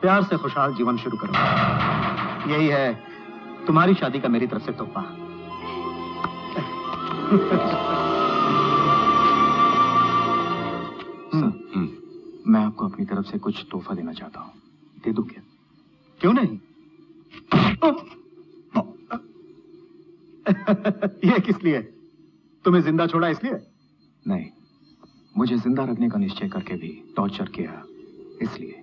प्यार से खुशहाल जीवन शुरू करो। यही है तुम्हारी शादी का मेरी तरफ से तोहफा। मैं आपको अपनी तरफ से कुछ तोहफा देना चाहता हूँ, दे दूं क्या? क्यों नहीं? ये किस लिए? तुम्हें जिंदा छोड़ा इसलिए? नहीं, मुझे जिंदा रखने का निश्चय करके भी टॉर्चर किया इसलिए।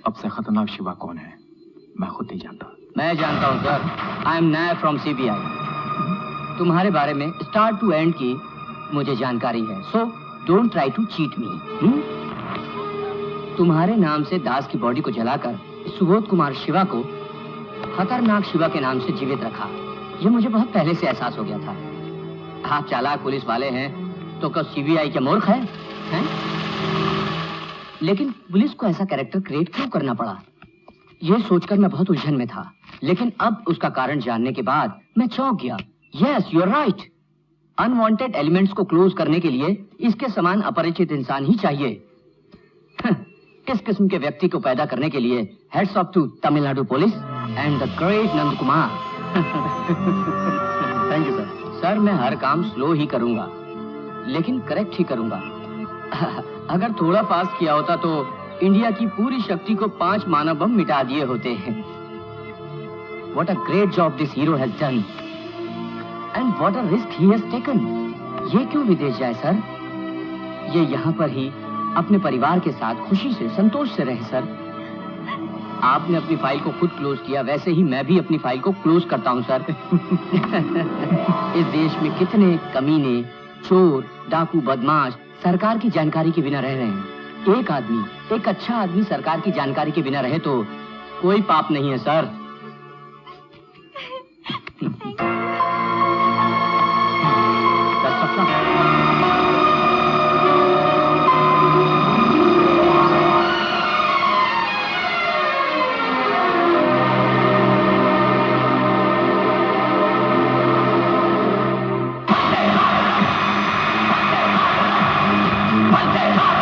अब से खतरनाक शिवा कौन है मैं खुद नहीं जानता। मैं जानता हूँ sir. I am Nair from CBI। तुम्हारे बारे में स्टार्ट टू एंड की मुझे जानकारी है, so don't try to cheat me. तुम्हारे नाम से दास की बॉडी को जलाकर सुबोध कुमार शिवा को खतरनाक शिवा के नाम से जीवित रखा। ये मुझे बहुत पहले से एहसास हो गया था। आप चालाक पुलिस वाले हैं तो क्या CBI क्या मूर्ख है? लेकिन पुलिस को ऐसा कैरेक्टर क्रिएट क्यों करना पड़ा, ये सोचकर मैं बहुत उलझन में था। लेकिन अब उसका कारण जानने के बाद मैं चौंक गया। Yes, you are right. Unwanted elements को क्लोज करने के लिए इसके समान अपरिचित इंसान ही चाहिए। इस किस्म के व्यक्ति को पैदा करने के लिए hats off to Tamil Nadu police and the great Nand Kumar. Thank you sir. Sir मैं हर काम स्लो ही करूंगा, लेकिन करेक्ट ही करूंगा। अगर थोड़ा फास्ट किया होता तो इंडिया की पूरी शक्ति को 5 मानव बम मिटा दिए होते हैं। What a great job this hero has done, and what a risk he has taken. ये क्यों विदेश जाए सर? ये यहाँ पर ही अपने परिवार के साथ खुशी से, संतोष से रहे सर। आपने अपनी फाइल को खुद क्लोज किया, वैसे ही मैं भी अपनी फाइल को क्लोज करता हूँ सर। इस देश में कितने कमीने, चोर, डाकू, बदमाश सरकार की जानकारी के बिना रह रहे हैं। एक आदमी, एक अच्छा आदमी सरकार की जानकारी के बिना रहे तो कोई पाप नहीं है सर। Vande Bharat!